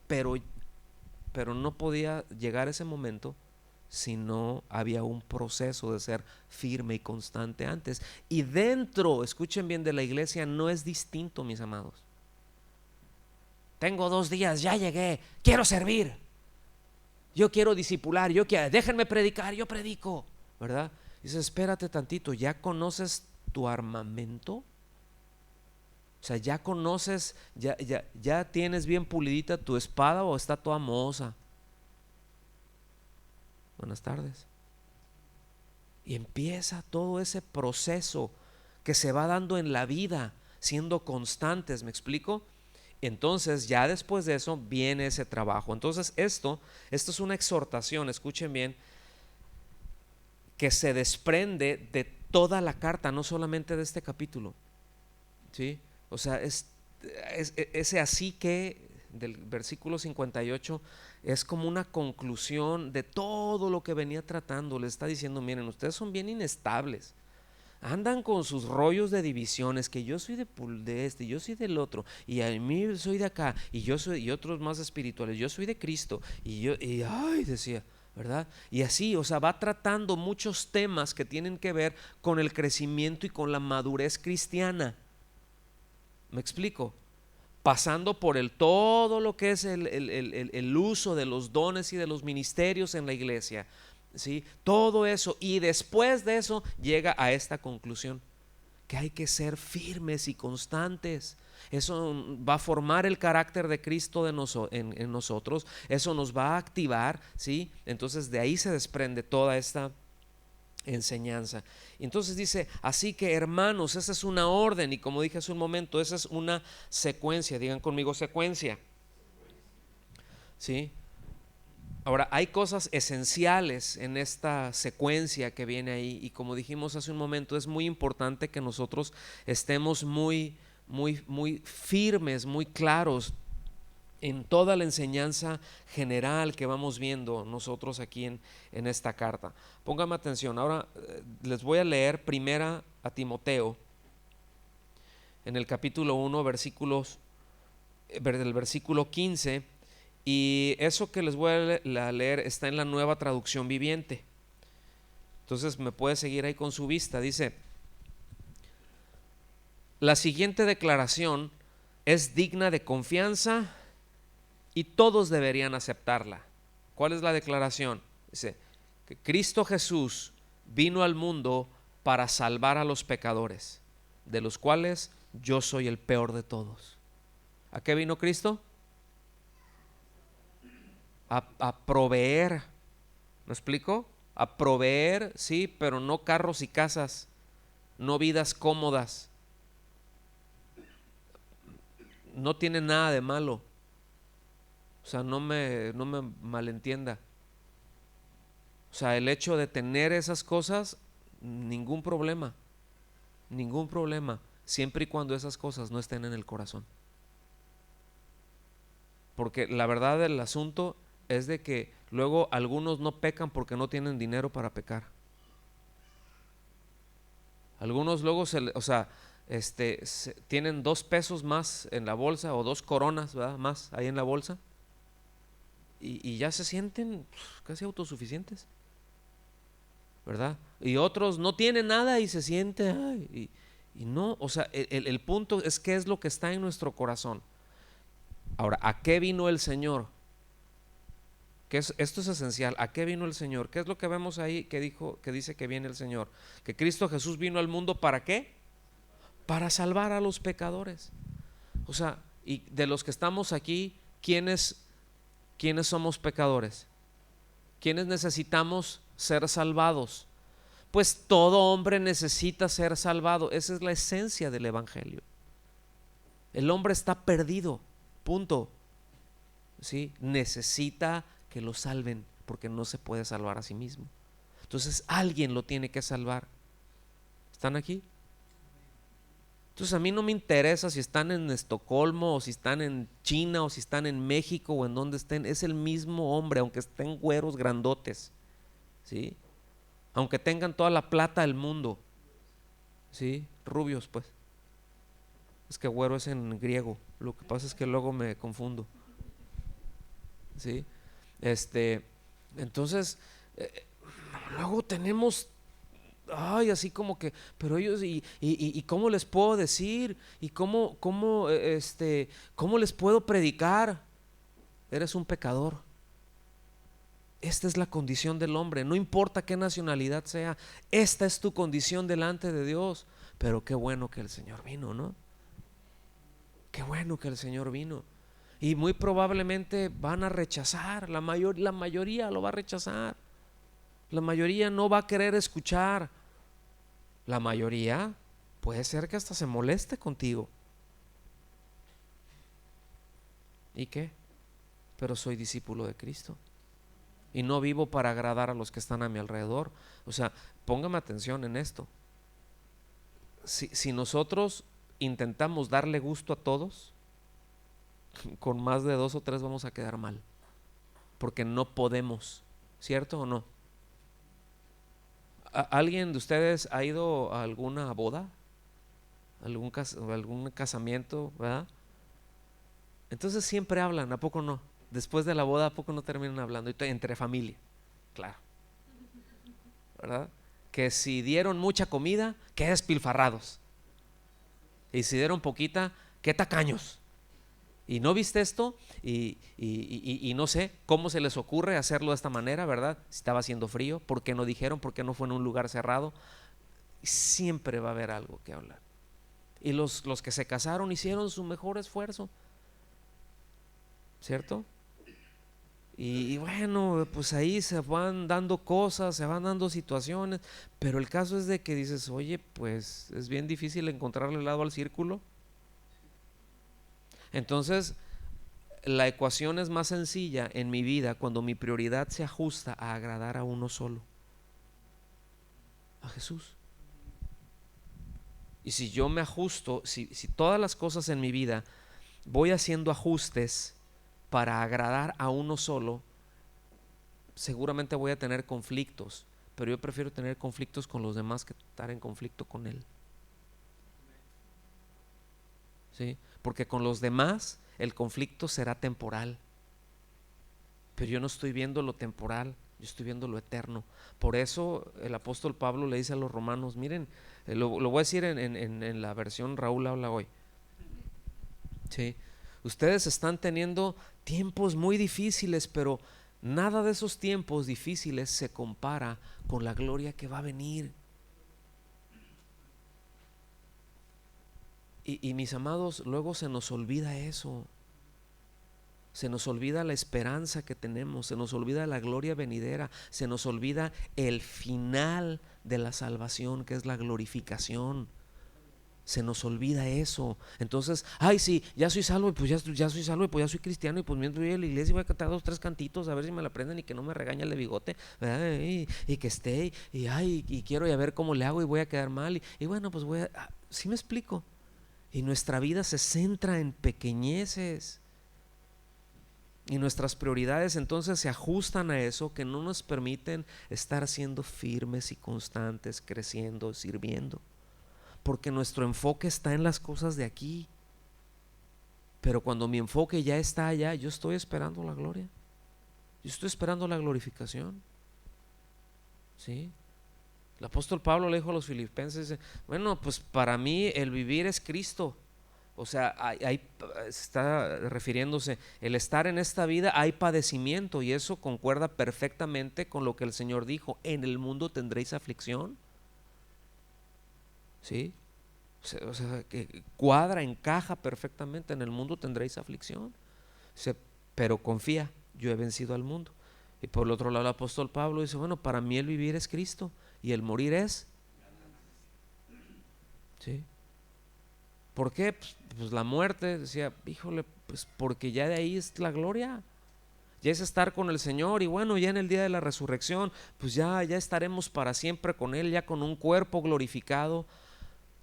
pero no podía llegar ese momento si no había un proceso de ser firme y constante antes. Y dentro, escuchen bien, de la iglesia no es distinto, mis amados. Tengo 2 días, ya llegué, quiero servir. Yo quiero discipular, déjenme predicar, yo predico, ¿verdad? Dice, espérate tantito, ¿ya conoces tu armamento? O sea, ¿ya conoces, ya tienes bien pulidita tu espada o está toda mohosa? Buenas tardes. Y empieza todo ese proceso que se va dando en la vida, siendo constantes, ¿me explico? Entonces ya después de eso viene ese trabajo. Entonces esto es una exhortación, escuchen bien, que se desprende de toda la carta, no solamente de este capítulo, ¿sí? O sea, ese así que del versículo 58 es como una conclusión de todo lo que venía tratando. Le está diciendo, miren, ustedes son bien inestables. Andan con sus rollos de divisiones, que yo soy de este, yo soy del otro, y a mí soy de acá, y yo soy, y otros más espirituales, yo soy de Cristo, y ay, decía, ¿verdad? Y así, o sea, va tratando muchos temas que tienen que ver con el crecimiento y con la madurez cristiana. ¿Me explico? Pasando por todo lo que es el uso de los dones y de los ministerios en la iglesia, ¿sí? Todo eso, y después de eso llega a esta conclusión, que hay que ser firmes y constantes. Eso va a formar el carácter de Cristo en nosotros, eso nos va a activar, ¿sí? Entonces de ahí se desprende toda esta enseñanza. Entonces dice, así que hermanos, esa es una orden, y como dije hace un momento, esa es una secuencia. Digan conmigo, secuencia, ¿sí? Ahora, hay cosas esenciales en esta secuencia que viene ahí, y como dijimos hace un momento, es muy importante que nosotros estemos muy firmes, muy claros en toda la enseñanza general que vamos viendo nosotros aquí en esta carta. Póngame atención, ahora les voy a leer primera a Timoteo, en el capítulo 1, del versículo 15, y eso que les voy a leer está en la Nueva Traducción Viviente. Entonces me puede seguir ahí con su vista. Dice: la siguiente declaración es digna de confianza y todos deberían aceptarla. ¿Cuál es la declaración? Dice que Cristo Jesús vino al mundo para salvar a los pecadores, de los cuales yo soy el peor de todos. ¿A qué vino Cristo? A proveer. ¿Me explico? A proveer, sí, pero no carros y casas, no vidas cómodas. No tiene nada de malo. O sea, no me malentienda. O sea, el hecho de tener esas cosas, ningún problema, siempre y cuando esas cosas no estén en el corazón. Porque la verdad del asunto es de que luego algunos no pecan porque no tienen dinero para pecar. Algunos luego tienen 2 pesos más en la bolsa o 2 coronas, ¿verdad?, más ahí en la bolsa, y ya se sienten casi autosuficientes, ¿verdad? Y otros no tienen nada y se sienten, y no, o sea, el punto es qué es lo que está en nuestro corazón. Ahora, ¿a qué vino el Señor? Esto es esencial. ¿A qué vino el Señor? ¿Qué es lo que vemos ahí que dice que viene el Señor? Que Cristo Jesús vino al mundo, ¿para qué? Para salvar a los pecadores. O sea, y de los que estamos aquí, ¿quiénes somos pecadores? ¿Quiénes necesitamos ser salvados? Pues todo hombre necesita ser salvado. Esa es la esencia del Evangelio. El hombre está perdido, punto. ¿Sí? Necesita que lo salven porque no se puede salvar a sí mismo. Entonces alguien lo tiene que salvar. ¿Están aquí? Entonces a mí no me interesa si están en Estocolmo o si están en China o si están en México o en donde estén. Es el mismo hombre, aunque estén güeros grandotes, ¿sí? Aunque tengan toda la plata del mundo, ¿sí? Rubios, pues. Es que güero es en griego. Lo que pasa es que luego me confundo, ¿sí? Entonces luego tenemos así como que, pero ellos y cómo les puedo decir y cómo les puedo predicar. Eres un pecador. Esta es la condición del hombre, no importa qué nacionalidad sea, esta es tu condición delante de Dios. Pero qué bueno que el Señor vino, ¿no? Qué bueno que el Señor vino. Y muy probablemente van a rechazar, la mayoría lo va a rechazar. La mayoría no va a querer escuchar. La mayoría puede ser que hasta se moleste contigo. ¿Y qué? Pero soy discípulo de Cristo y no vivo para agradar a los que están a mi alrededor. O sea, póngame atención en esto. Si nosotros intentamos darle gusto a todos, con más de 2 o 3 vamos a quedar mal, porque no podemos, ¿cierto o no? ¿Alguien de ustedes ha ido a alguna boda? ¿Algún casamiento, verdad? Entonces siempre hablan, ¿a poco no? Después de la boda, ¿a poco no terminan hablando? Entre familia, claro, ¿verdad? Que si dieron mucha comida, qué despilfarrados. Y si dieron poquita, qué tacaños. Y no viste esto, y no sé cómo se les ocurre hacerlo de esta manera, ¿verdad? Si estaba haciendo frío, ¿por qué no dijeron? ¿Por qué no fue en un lugar cerrado? Siempre va a haber algo que hablar. Y los que se casaron hicieron su mejor esfuerzo, ¿cierto? Y bueno, pues ahí se van dando cosas, se van dando situaciones, pero el caso es de que dices, oye, pues es bien difícil encontrarle el lado al círculo. Entonces, la ecuación es más sencilla en mi vida cuando mi prioridad se ajusta a agradar a uno solo, a Jesús. Y si yo me ajusto, si todas las cosas en mi vida voy haciendo ajustes para agradar a uno solo, seguramente voy a tener conflictos, pero yo prefiero tener conflictos con los demás que estar en conflicto con Él. ¿Sí? Porque con los demás el conflicto será temporal, pero yo no estoy viendo lo temporal, yo estoy viendo lo eterno. Por eso el apóstol Pablo le dice a los romanos, miren, lo voy a decir en la versión Raúl habla hoy. ¿Sí? Ustedes están teniendo tiempos muy difíciles, pero nada de esos tiempos difíciles se compara con la gloria que va a venir. Y mis amados, luego se nos olvida eso. Se nos olvida la esperanza que tenemos, se nos olvida la gloria venidera, se nos olvida el final de la salvación, que es la glorificación. Se nos olvida eso. Entonces, ay, sí, ya soy salvo, y pues ya soy salvo, y pues ya soy cristiano, y pues mientras voy a la iglesia y voy a cantar 2, 3 cantitos, a ver si me la aprenden y que no me regañe el de bigote, ¿verdad? Y que esté, y ay, y quiero ya ver cómo le hago y voy a quedar mal, y bueno, pues voy a, ¿sí me explico? Y nuestra vida se centra en pequeñeces. Y nuestras prioridades entonces se ajustan a eso, que no nos permiten estar siendo firmes y constantes, creciendo, sirviendo. Porque nuestro enfoque está en las cosas de aquí. Pero cuando mi enfoque ya está allá, yo estoy esperando la gloria. Yo estoy esperando la glorificación. ¿Sí? El apóstol Pablo le dijo a los filipenses, bueno, pues para mí el vivir es Cristo. O sea, ahí está refiriéndose, el estar en esta vida hay padecimiento, y eso concuerda perfectamente con lo que el Señor dijo, en el mundo tendréis aflicción. ¿Sí? O sea, que cuadra, encaja perfectamente, en el mundo tendréis aflicción. Pero confía, yo he vencido al mundo. Y por el otro lado el apóstol Pablo dice, bueno, para mí el vivir es Cristo y el morir es. ¿Sí? ¿Por qué? Pues la muerte, decía, híjole, pues porque ya de ahí es la gloria, ya es estar con el Señor, y bueno, ya en el día de la resurrección, pues ya estaremos para siempre con Él, ya con un cuerpo glorificado,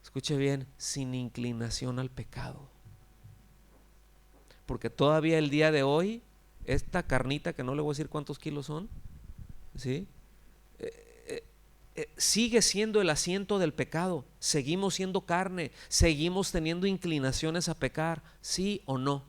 escuche bien, sin inclinación al pecado. Porque todavía el día de hoy, esta carnita, que no le voy a decir cuántos kilos son, ¿sí? Sigue siendo el asiento del pecado. Seguimos siendo carne, seguimos teniendo inclinaciones a pecar, ¿sí o no?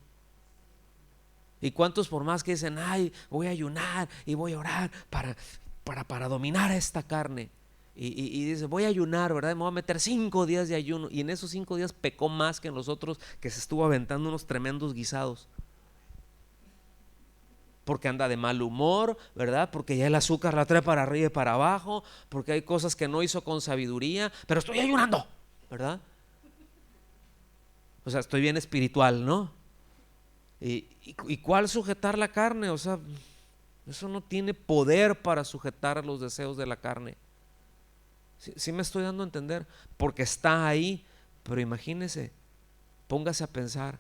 Y cuántos, por más que dicen, ay, voy a ayunar y voy a orar para dominar a esta carne, y dice, voy a ayunar, ¿verdad? Me voy a meter 5 días de ayuno, y en esos 5 días pecó más que en los otros, que se estuvo aventando unos tremendos guisados, porque anda de mal humor, ¿verdad? Porque ya el azúcar la trae para arriba y para abajo, porque hay cosas que no hizo con sabiduría, pero estoy ayunando, ¿verdad? O sea, estoy bien espiritual, ¿no? ¿Y cuál sujetar la carne? O sea, eso no tiene poder para sujetar los deseos de la carne. ¿Sí me estoy dando a entender? Porque está ahí, pero imagínese, póngase a pensar,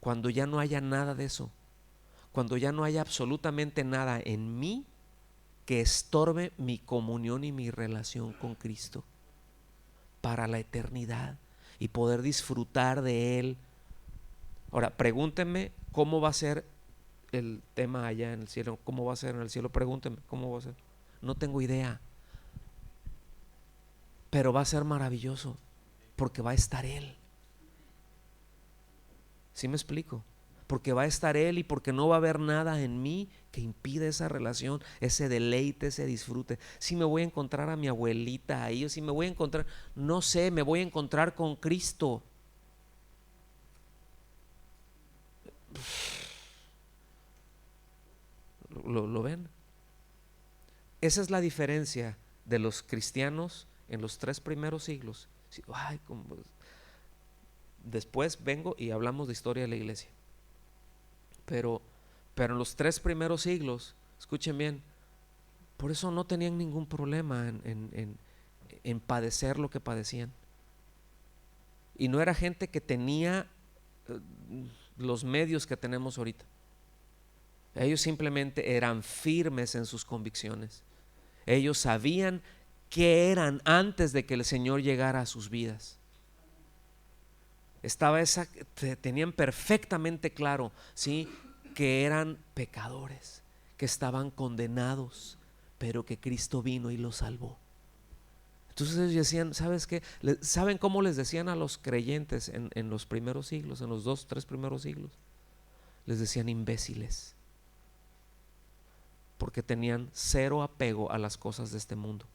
cuando ya no haya nada de eso, cuando ya no haya absolutamente nada en mí que estorbe mi comunión y mi relación con Cristo para la eternidad y poder disfrutar de Él. Ahora, pregúntenme cómo va a ser el tema allá en el cielo, cómo va a ser en el cielo, pregúntenme cómo va a ser. No tengo idea, pero va a ser maravilloso porque va a estar Él. ¿Sí me explico? Porque va a estar Él, y porque no va a haber nada en mí que impida esa relación, ese deleite, ese disfrute. Si me voy a encontrar a mi abuelita ahí, o si me voy a encontrar, no sé, me voy a encontrar con Cristo. ¿Lo ven? Esa es la diferencia de los cristianos en los 3 primeros siglos. Ay, después vengo y hablamos de historia de la iglesia. Pero en los 3 primeros siglos, escuchen bien, por eso no tenían ningún problema en padecer lo que padecían. Y no era gente que tenía los medios que tenemos ahorita. Ellos simplemente eran firmes en sus convicciones. Ellos sabían qué eran antes de que el Señor llegara a sus vidas. Tenían perfectamente claro, ¿sí?, que eran pecadores, que estaban condenados, pero que Cristo vino y los salvó. Entonces ellos decían, ¿sabes qué? ¿Saben cómo les decían a los creyentes en los primeros siglos, en los 2, 3 primeros siglos? Les decían imbéciles, porque tenían cero apego a las cosas de este mundo.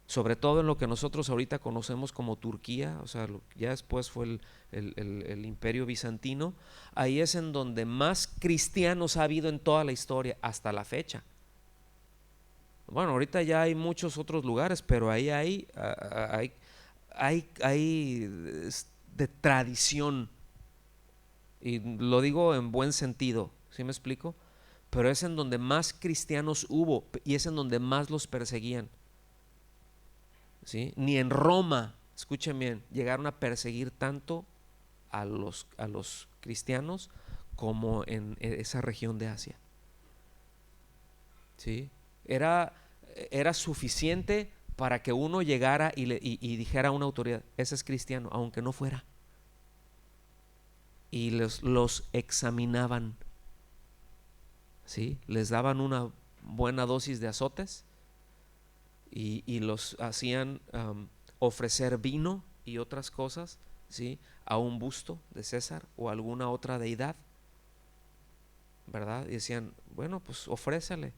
Sobre todo en lo que nosotros ahorita conocemos como Turquía, o sea, ya después fue el Imperio Bizantino. Ahí es en donde más cristianos ha habido en toda la historia hasta la fecha. Bueno, ahorita ya hay muchos otros lugares, pero ahí hay de tradición, y lo digo en buen sentido, ¿sí me explico? Pero es en donde más cristianos hubo y es en donde más los perseguían. ¿Sí? Ni en Roma, escuchen bien, llegaron a perseguir tanto a los cristianos como en esa región de Asia. ¿Sí? Era suficiente para que uno llegara y dijera a una autoridad, ese es cristiano, aunque no fuera. Y los examinaban. ¿Sí? Les daban una buena dosis de azotes y los hacían ofrecer vino y otras cosas, ¿sí? A un busto de César o alguna otra deidad, ¿verdad? Y decían, bueno, pues ofrécele.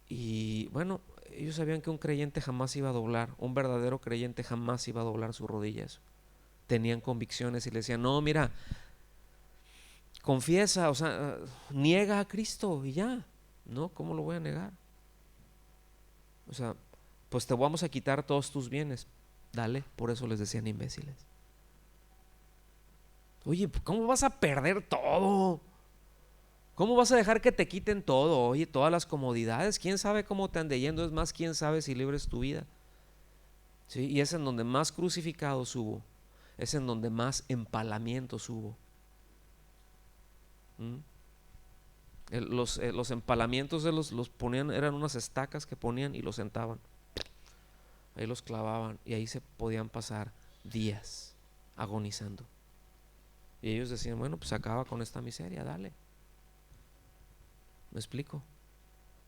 Y bueno, ellos sabían que un creyente jamás iba a doblar, un verdadero creyente jamás iba a doblar sus rodillas. Tenían convicciones y le decían, no, mira, confiesa, o sea, niega a Cristo y ya. No, ¿cómo lo voy a negar? O sea, pues te vamos a quitar todos tus bienes. Dale, por eso les decían imbéciles. Oye, ¿cómo vas a perder todo? ¿Cómo vas a dejar que te quiten todo? Oye, todas las comodidades, ¿quién sabe cómo te ande yendo? Es más, ¿quién sabe si libres tu vida? ¿Sí? Y es en donde más crucificados hubo, es en donde más empalamientos hubo. Los empalamientos los ponían, eran unas estacas que ponían y los sentaban. Ahí los clavaban y ahí se podían pasar días agonizando. Y ellos decían, bueno, pues acaba con esta miseria, dale. ¿Me explico?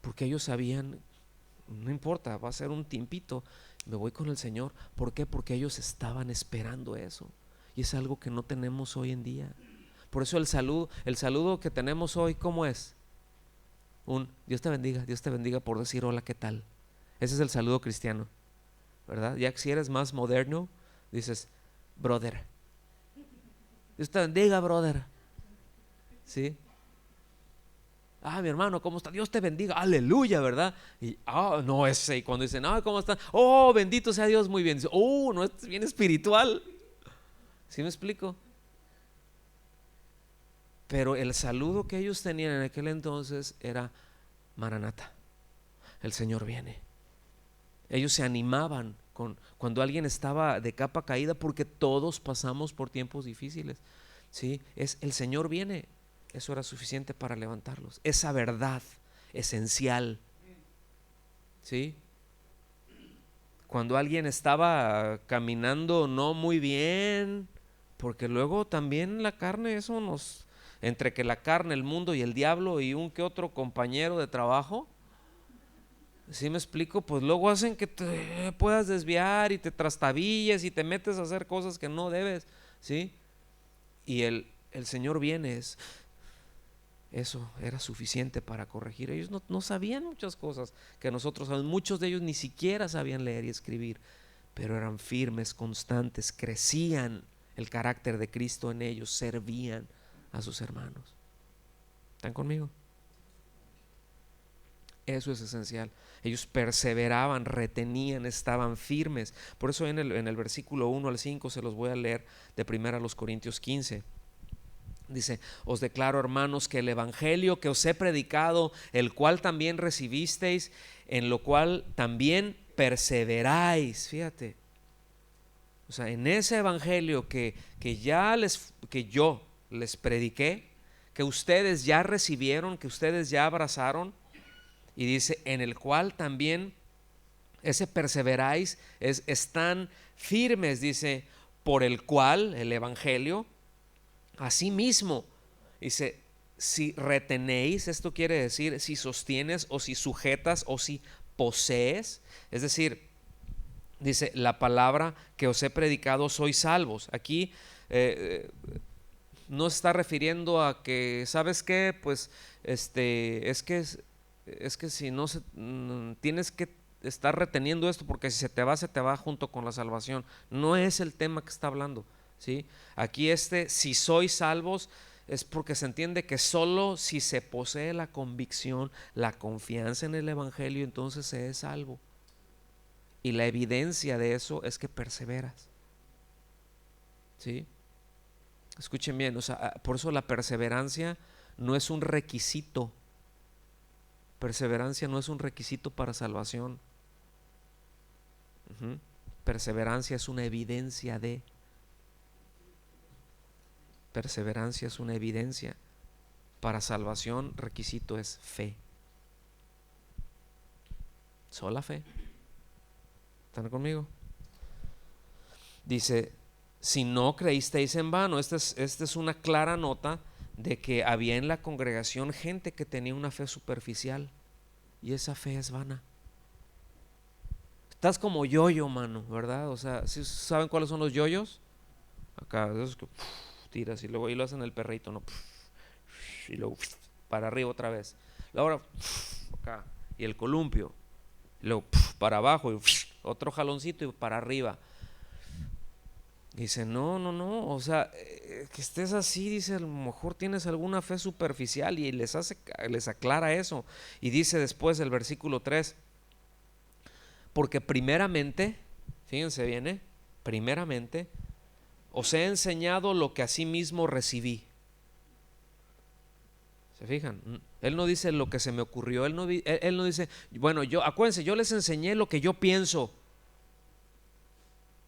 Porque ellos sabían, no importa, va a ser un tiempito, me voy con el Señor. ¿Por qué? Porque ellos estaban esperando eso. Y es algo que no tenemos hoy en día. Por eso el saludo que tenemos hoy, ¿cómo es? Un Dios te bendiga por decir hola, ¿qué tal? Ese es el saludo cristiano, ¿verdad? Ya que si eres más moderno, dices, brother. Dios te bendiga, brother. ¿Sí? Ah, mi hermano, ¿cómo está? Dios te bendiga, aleluya, ¿verdad? Y, no, ese, y cuando dicen, ¿cómo está? Oh, bendito sea Dios, muy bien. Dice, no, es bien espiritual. ¿Sí me explico? Pero el saludo que ellos tenían en aquel entonces era Maranata, el Señor viene. Ellos se animaban cuando alguien estaba de capa caída, porque todos pasamos por tiempos difíciles. ¿Sí? Es el Señor viene. Eso era suficiente para levantarlos. Esa verdad esencial. ¿Sí? Cuando alguien estaba caminando no muy bien, porque luego también la carne, eso entre que la carne, el mundo y el diablo y un que otro compañero de trabajo, ¿sí me explico? Pues luego hacen que te puedas desviar y te trastabilles y te metes a hacer cosas que no debes, y el Señor viene, eso era suficiente para corregir. Ellos no sabían muchas cosas que nosotros sabemos. Muchos de ellos ni siquiera sabían leer y escribir, pero eran firmes, constantes, crecían el carácter de Cristo en ellos, servían a sus hermanos. ¿Están conmigo? Eso es esencial. Ellos perseveraban, retenían, estaban firmes. Por eso en el versículo 1 al 5 se los voy a leer de 1 Corintios 15. Dice, os declaro, hermanos, que el evangelio que os he predicado, el cual también recibisteis, en lo cual también perseveráis. Fíjate. O sea, en ese evangelio que yo les prediqué, que ustedes ya recibieron, que ustedes ya abrazaron, y dice, en el cual también ese perseveráis, están firmes, dice, por el cual, el evangelio, asimismo, dice, si retenéis, esto quiere decir si sostienes o si sujetas o si posees. Es decir, dice la palabra que os he predicado sois salvos. Aquí no se está refiriendo a que, ¿sabes qué? Pues es que si no tienes que estar reteniendo esto, porque si se te va junto con la salvación. No es el tema que está hablando, ¿sí? Aquí si sois salvos, es porque se entiende que solo si se posee la convicción, la confianza en el evangelio, entonces se es salvo. Y la evidencia de eso es que perseveras, ¿sí? Escuchen bien, o sea, por eso la perseverancia no es un requisito. Perseverancia no es un requisito para salvación. Perseverancia es una evidencia de. Perseverancia es una evidencia. Para salvación, requisito es fe. Sola fe. ¿Están conmigo? Dice, si no creísteis en vano. Esta es una clara nota de que había en la congregación gente que tenía una fe superficial, y esa fe es vana. Estás como yoyo, mano, ¿verdad? O sea, ¿sí saben cuáles son los yoyos? Acá, esos que tiras y luego ahí lo hacen el perrito, ¿no? Y luego para arriba otra vez. Ahora acá, y el columpio. Y luego para abajo y otro jaloncito y para arriba. Dice, no, o sea, que estés así, dice, a lo mejor tienes alguna fe superficial, y les aclara eso. Y dice después el versículo 3, porque primeramente, fíjense bien, primeramente os he enseñado lo que asimismo recibí. ¿Se fijan? Él no dice lo que se me ocurrió, él no dice, bueno, acuérdense, yo les enseñé lo que yo pienso,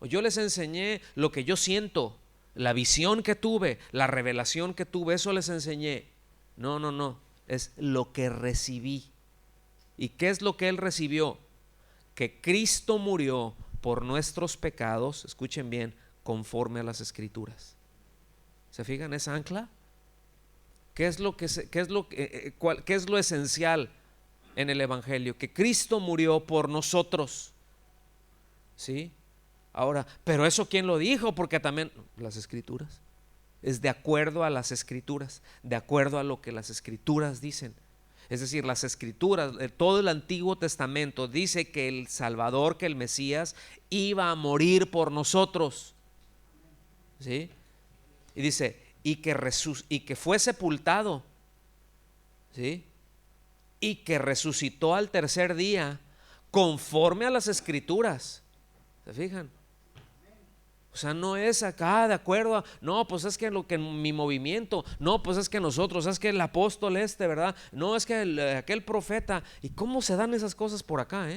o yo les enseñé lo que yo siento, la visión que tuve, la revelación que tuve, eso les enseñé. No, es lo que recibí. ¿Y qué es lo que él recibió? Que Cristo murió por nuestros pecados, escuchen bien, conforme a las Escrituras. ¿Se fijan esa ancla? ¿Qué es lo esencial en el evangelio? Que Cristo murió por nosotros, ¿sí? Ahora, pero eso ¿quién lo dijo? Porque también las Escrituras. Es de acuerdo a las Escrituras, de acuerdo a lo que las Escrituras dicen. Es decir, las Escrituras, todo el Antiguo Testamento dice que el Salvador, que el Mesías iba a morir por nosotros, ¿sí? Y dice, y que fue sepultado, ¿sí? Y que resucitó al tercer día, conforme a las Escrituras. ¿Se fijan? O sea, no es acá de acuerdo a, no, pues es que lo que mi movimiento, no, pues es que nosotros, es que el apóstol ¿verdad? No, es que aquel profeta. ¿Y cómo se dan esas cosas por acá,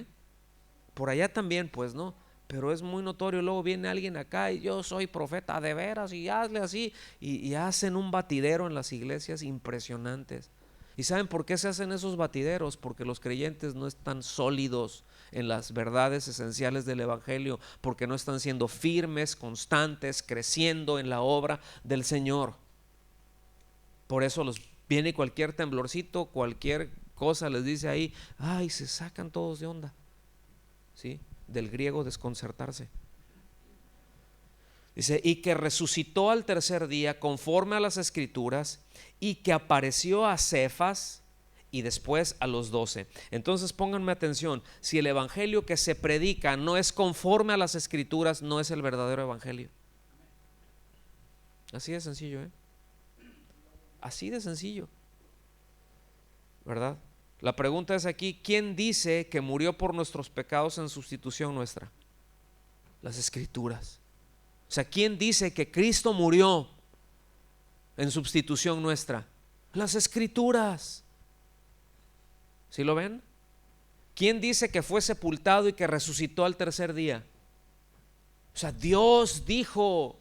Por allá también, pues, ¿no? Pero es muy notorio. Luego viene alguien acá y yo soy profeta de veras y hazle así, y hacen un batidero en las iglesias impresionantes. ¿Y saben por qué se hacen esos batideros? Porque los creyentes no están sólidos en las verdades esenciales del evangelio, porque no están siendo firmes, constantes, creciendo en la obra del Señor. Por eso viene cualquier temblorcito, cualquier cosa les dice ahí, ay, se sacan todos de onda, ¿sí? Del griego desconcertarse. Dice, y que resucitó al tercer día conforme a las Escrituras, y que apareció a Cefas y después a los 12. Entonces pónganme atención, si el evangelio que se predica no es conforme a las Escrituras, no es el verdadero evangelio. Así de sencillo, así de sencillo, ¿verdad? La pregunta es aquí, ¿quién dice que murió por nuestros pecados en sustitución nuestra? Las Escrituras. O sea, ¿quién dice que Cristo murió en sustitución nuestra? Las Escrituras. ¿Sí lo ven? ¿Quién dice que fue sepultado y que resucitó al tercer día? O sea, Dios dijo.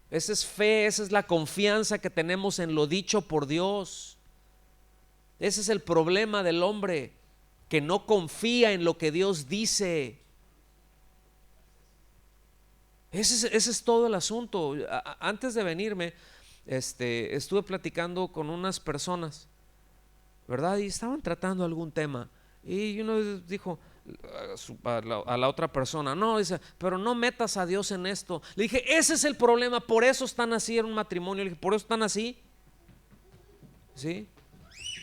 Esa es fe, esa es la confianza que tenemos en lo dicho por Dios. Ese es el problema del hombre, que no confía en lo que Dios dice. Ese es todo el asunto. Antes de venirme, estuve platicando con unas personas, ¿verdad? Y estaban tratando algún tema. Y uno dijo a la otra persona, no, dice, pero no metas a Dios en esto. Le dije, ese es el problema, por eso están así en un matrimonio. Le dije, por eso están así. ¿Sí?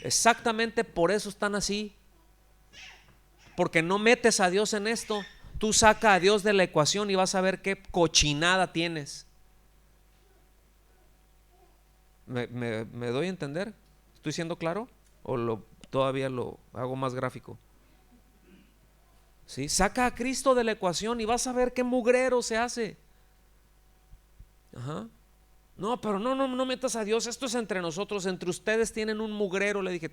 Exactamente por eso están así. Porque no metes a Dios en esto. Tú saca a Dios de la ecuación y vas a ver qué cochinada tienes. ¿Me doy a entender? ¿Estoy siendo claro? ¿O todavía lo hago más gráfico? ¿Sí? Saca a Cristo de la ecuación y vas a ver qué mugrero se hace. Ajá. No, pero no metas a Dios, esto es entre nosotros, entre ustedes tienen un mugrero. Le dije,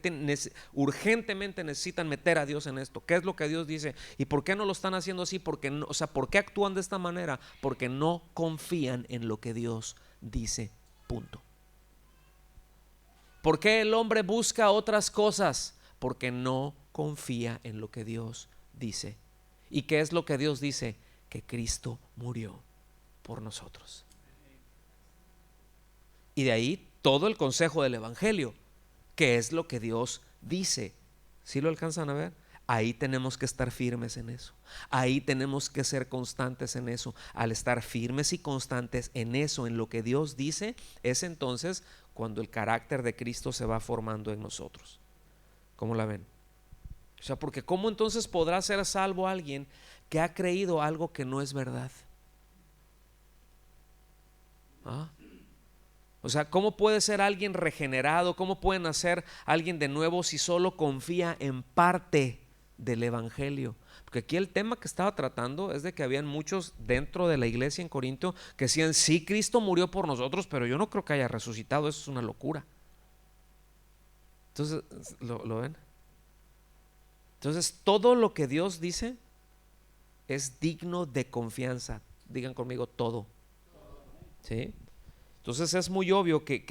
urgentemente necesitan meter a Dios en esto. ¿Qué es lo que Dios dice? ¿Y por qué no lo están haciendo así? Porque no, o sea, ¿por qué actúan de esta manera? Porque no confían en lo que Dios dice, punto. ¿Por qué el hombre busca otras cosas? Porque no confía en lo que Dios dice. ¿Y qué es lo que Dios dice? Que Cristo murió por nosotros. Y de ahí todo el consejo del evangelio, que es lo que Dios dice. ¿Sí lo alcanzan a ver? Ahí tenemos que estar firmes en eso. Ahí tenemos que ser constantes en eso. Al estar firmes y constantes en eso, en lo que Dios dice, es entonces cuando el carácter de Cristo se va formando en nosotros. ¿Cómo la ven? O sea, porque ¿cómo entonces podrá ser salvo alguien que ha creído algo que no es verdad? ¿Ah? O sea, ¿cómo puede ser alguien regenerado? ¿Cómo puede nacer alguien de nuevo si solo confía en parte del evangelio? Porque aquí el tema que estaba tratando es de que habían muchos dentro de la iglesia en Corinto que decían, sí, Cristo murió por nosotros, pero yo no creo que haya resucitado, eso es una locura. Entonces, ¿lo ven? Entonces, todo lo que Dios dice es digno de confianza. Digan conmigo, todo. ¿Sí? Entonces es muy obvio que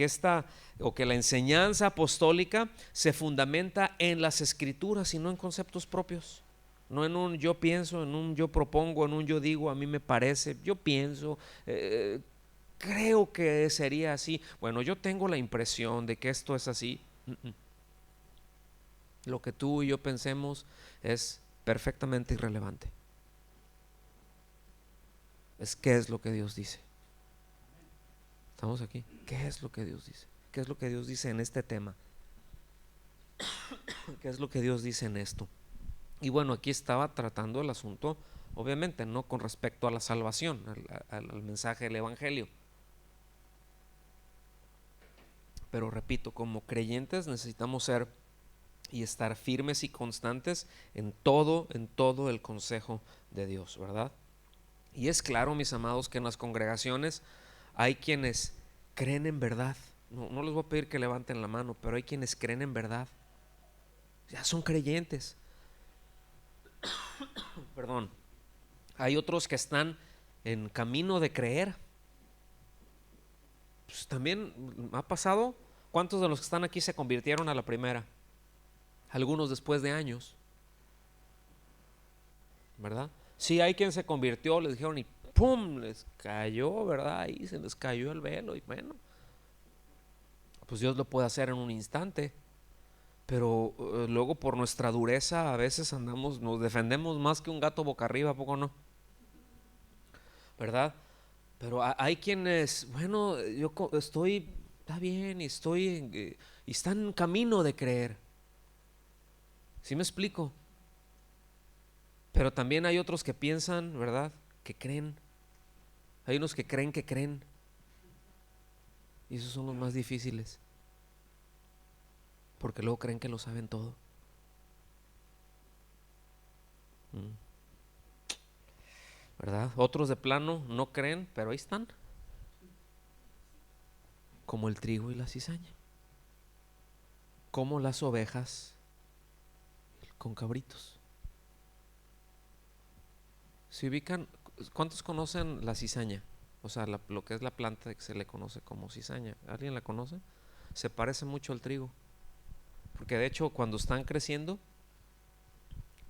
la enseñanza apostólica se fundamenta en las escrituras y no en conceptos propios. No en un yo pienso, en un yo propongo, en un yo digo, a mí me parece, yo pienso, creo que sería así. Bueno, yo tengo la impresión de que esto es así. Lo que tú y yo pensemos es perfectamente irrelevante. Es qué es lo que Dios dice. ¿Estamos aquí? ¿Qué es lo que Dios dice? ¿Qué es lo que Dios dice en este tema? ¿Qué es lo que Dios dice en esto? Y bueno, aquí estaba tratando el asunto, obviamente, no con respecto a la salvación, al mensaje del evangelio. Pero repito, como creyentes necesitamos ser y estar firmes y constantes en todo el consejo de Dios, ¿verdad? Y es claro, mis amados, que en las congregaciones hay quienes creen en verdad. No les voy a pedir que levanten la mano, pero hay quienes creen en verdad. Ya son creyentes. Perdón. Hay otros que están en camino de creer. Pues también ha pasado. ¿Cuántos de los que están aquí se convirtieron a la primera? Algunos después de años, ¿verdad? Sí, hay quien se convirtió, les dijeron y ¡pum! Les cayó, ¿verdad? Ahí se les cayó el velo y bueno, pues Dios lo puede hacer en un instante. Pero luego por nuestra dureza a veces nos defendemos más que un gato boca arriba, ¿a poco no? ¿Verdad? Pero hay quienes, bueno, yo estoy, está bien, y y están en camino de creer. ¿Sí me explico? Pero también hay otros que piensan, ¿verdad? Que creen. Hay unos que creen que creen. Y esos son los más difíciles. Porque luego creen que lo saben todo. ¿Verdad? Otros de plano no creen, pero ahí están. Como el trigo y la cizaña. Como las ovejas con cabritos. ¿Se ubican? ¿Cuántos conocen la cizaña? O sea, lo que es la planta que se le conoce como cizaña. ¿Alguien la conoce? Se parece mucho al trigo. Porque de hecho cuando están creciendo,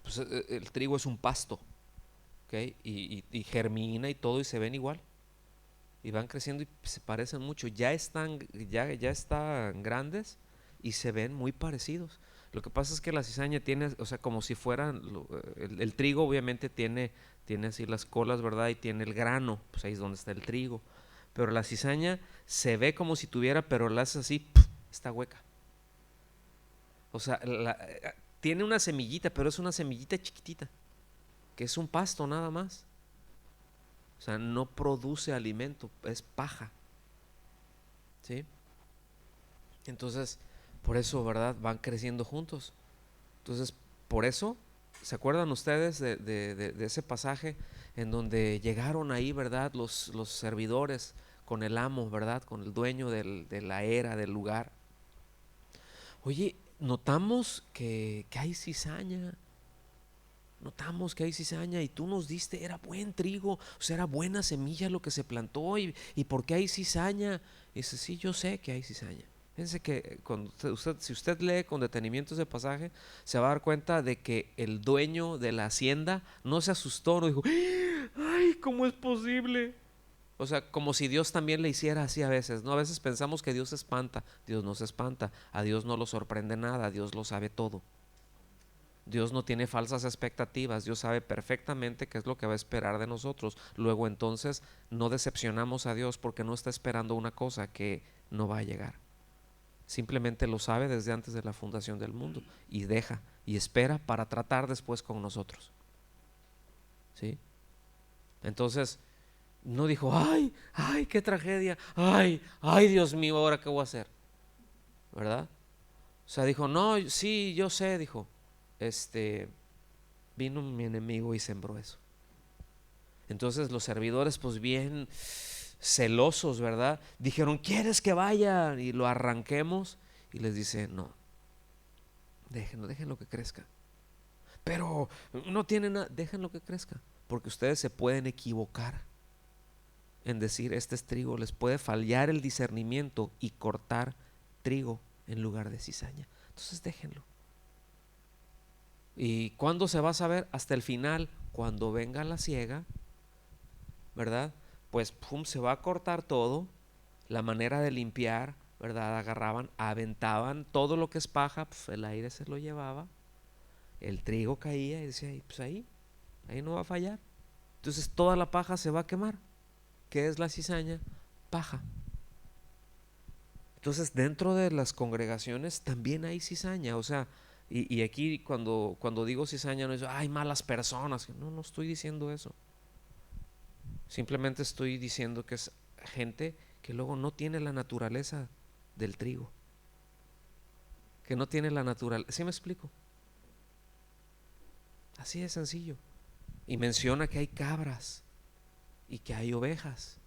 pues el trigo es un pasto, ¿okay? Y germina y todo y se ven igual. y van creciendo y se parecen mucho. Ya están grandes y se ven muy parecidos. Lo que pasa es que la cizaña tiene, o sea, como si fueran, el trigo obviamente tiene así las colas, ¿verdad? Y tiene el grano, pues ahí es donde está el trigo. Pero la cizaña se ve como si tuviera, pero la haces así, ¡puf! Está hueca. O sea, tiene una semillita, pero es una semillita chiquitita, que es un pasto nada más. O sea, no produce alimento, es paja, ¿sí? Entonces, por eso, ¿verdad? Van creciendo juntos. Entonces, por eso, ¿se acuerdan ustedes de ese pasaje en donde llegaron ahí, ¿verdad? Los servidores con el amo, ¿verdad? Con el dueño de la era, del lugar. Oye, notamos que hay cizaña. Notamos que hay cizaña y tú nos diste, era buen trigo, o sea, era buena semilla lo que se plantó y ¿por qué hay cizaña? Y dice, sí, yo sé que hay cizaña. Fíjense que cuando si usted lee con detenimiento ese pasaje, se va a dar cuenta de que el dueño de la hacienda no se asustó, no dijo, ay, ¿cómo es posible? O sea, como si Dios también le hiciera así a veces, ¿no? A veces pensamos que Dios se espanta, Dios no se espanta, a Dios no lo sorprende nada, Dios lo sabe todo. Dios no tiene falsas expectativas, Dios sabe perfectamente qué es lo que va a esperar de nosotros. Luego entonces no decepcionamos a Dios porque no está esperando una cosa que no va a llegar. Simplemente lo sabe desde antes de la fundación del mundo y deja y espera para tratar después con nosotros. ¿Sí? Entonces no dijo, ay, ay, qué tragedia, ay, ay, Dios mío, ahora qué voy a hacer, ¿verdad? O sea, dijo, no, sí, yo sé, dijo, vino mi enemigo y sembró eso. Entonces los servidores, pues bien celosos, ¿verdad? Dijeron, ¿quieres que vaya y lo arranquemos? Y les dice, no, déjenlo que crezca. Pero no tiene nada, déjenlo que crezca. Porque ustedes se pueden equivocar en decir, este es trigo. Les puede fallar el discernimiento y cortar trigo en lugar de cizaña. Entonces déjenlo. ¿Y cuándo se va a saber? Hasta el final, cuando venga la siega, ¿verdad? Pues pum, se va a cortar todo. La manera de limpiar, ¿verdad? Agarraban, aventaban todo lo que es paja, pues el aire se lo llevaba, el trigo caía y decía, pues ahí no va a fallar. Entonces toda la paja se va a quemar. ¿Qué es la cizaña? Paja. Entonces dentro de las congregaciones también hay cizaña, o sea, y aquí cuando digo cizaña no es, hay malas personas, no, no estoy diciendo eso. Simplemente estoy diciendo que es gente que luego no tiene la naturaleza del trigo, que no tiene la naturaleza. ¿Sí me explico? Así de sencillo. Y menciona que hay cabras y que hay ovejas.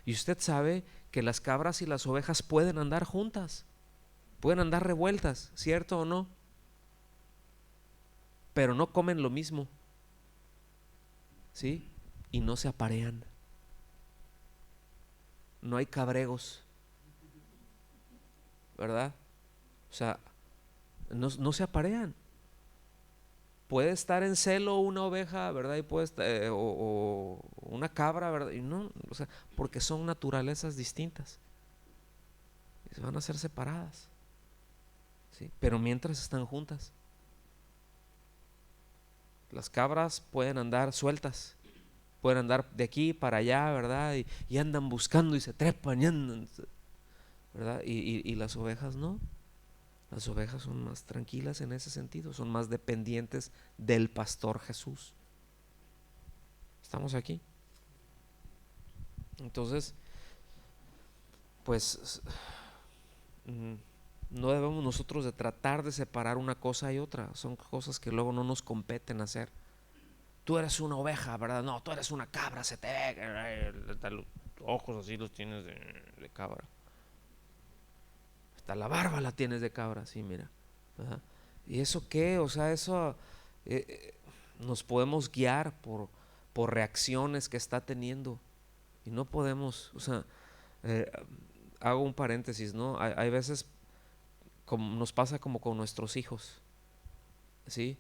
Y usted sabe que las cabras y las ovejas pueden andar juntas, pueden andar revueltas, ¿cierto o no? Pero no comen lo mismo, ¿sí? Y no se aparean. No hay cabregos, ¿verdad? O sea, no se aparean. Puede estar en celo una oveja, ¿verdad? Y puede estar, o una cabra, ¿verdad? Y no, o sea, porque son naturalezas distintas. Y se van a ser separadas, ¿sí? Pero mientras están juntas. Las cabras pueden andar sueltas, pueden andar de aquí para allá, ¿verdad? Y andan buscando y se trepan y andan, ¿verdad? Y las ovejas no. Las ovejas son más tranquilas en ese sentido, son más dependientes del pastor Jesús. ¿Estamos aquí? Entonces, pues no debemos nosotros de tratar de separar una cosa y otra. Son cosas que luego no nos competen hacer. Tú eres una oveja, ¿verdad? No, tú eres una cabra, se te ve. Los ojos así los tienes de cabra. Hasta la barba la tienes de cabra, sí, mira. ¿Verdad? ¿Y eso qué? O sea, eso nos podemos guiar por reacciones que está teniendo. Y no podemos, o sea, eh, hago un paréntesis, ¿no? Hay veces como nos pasa como con nuestros hijos, ¿sí?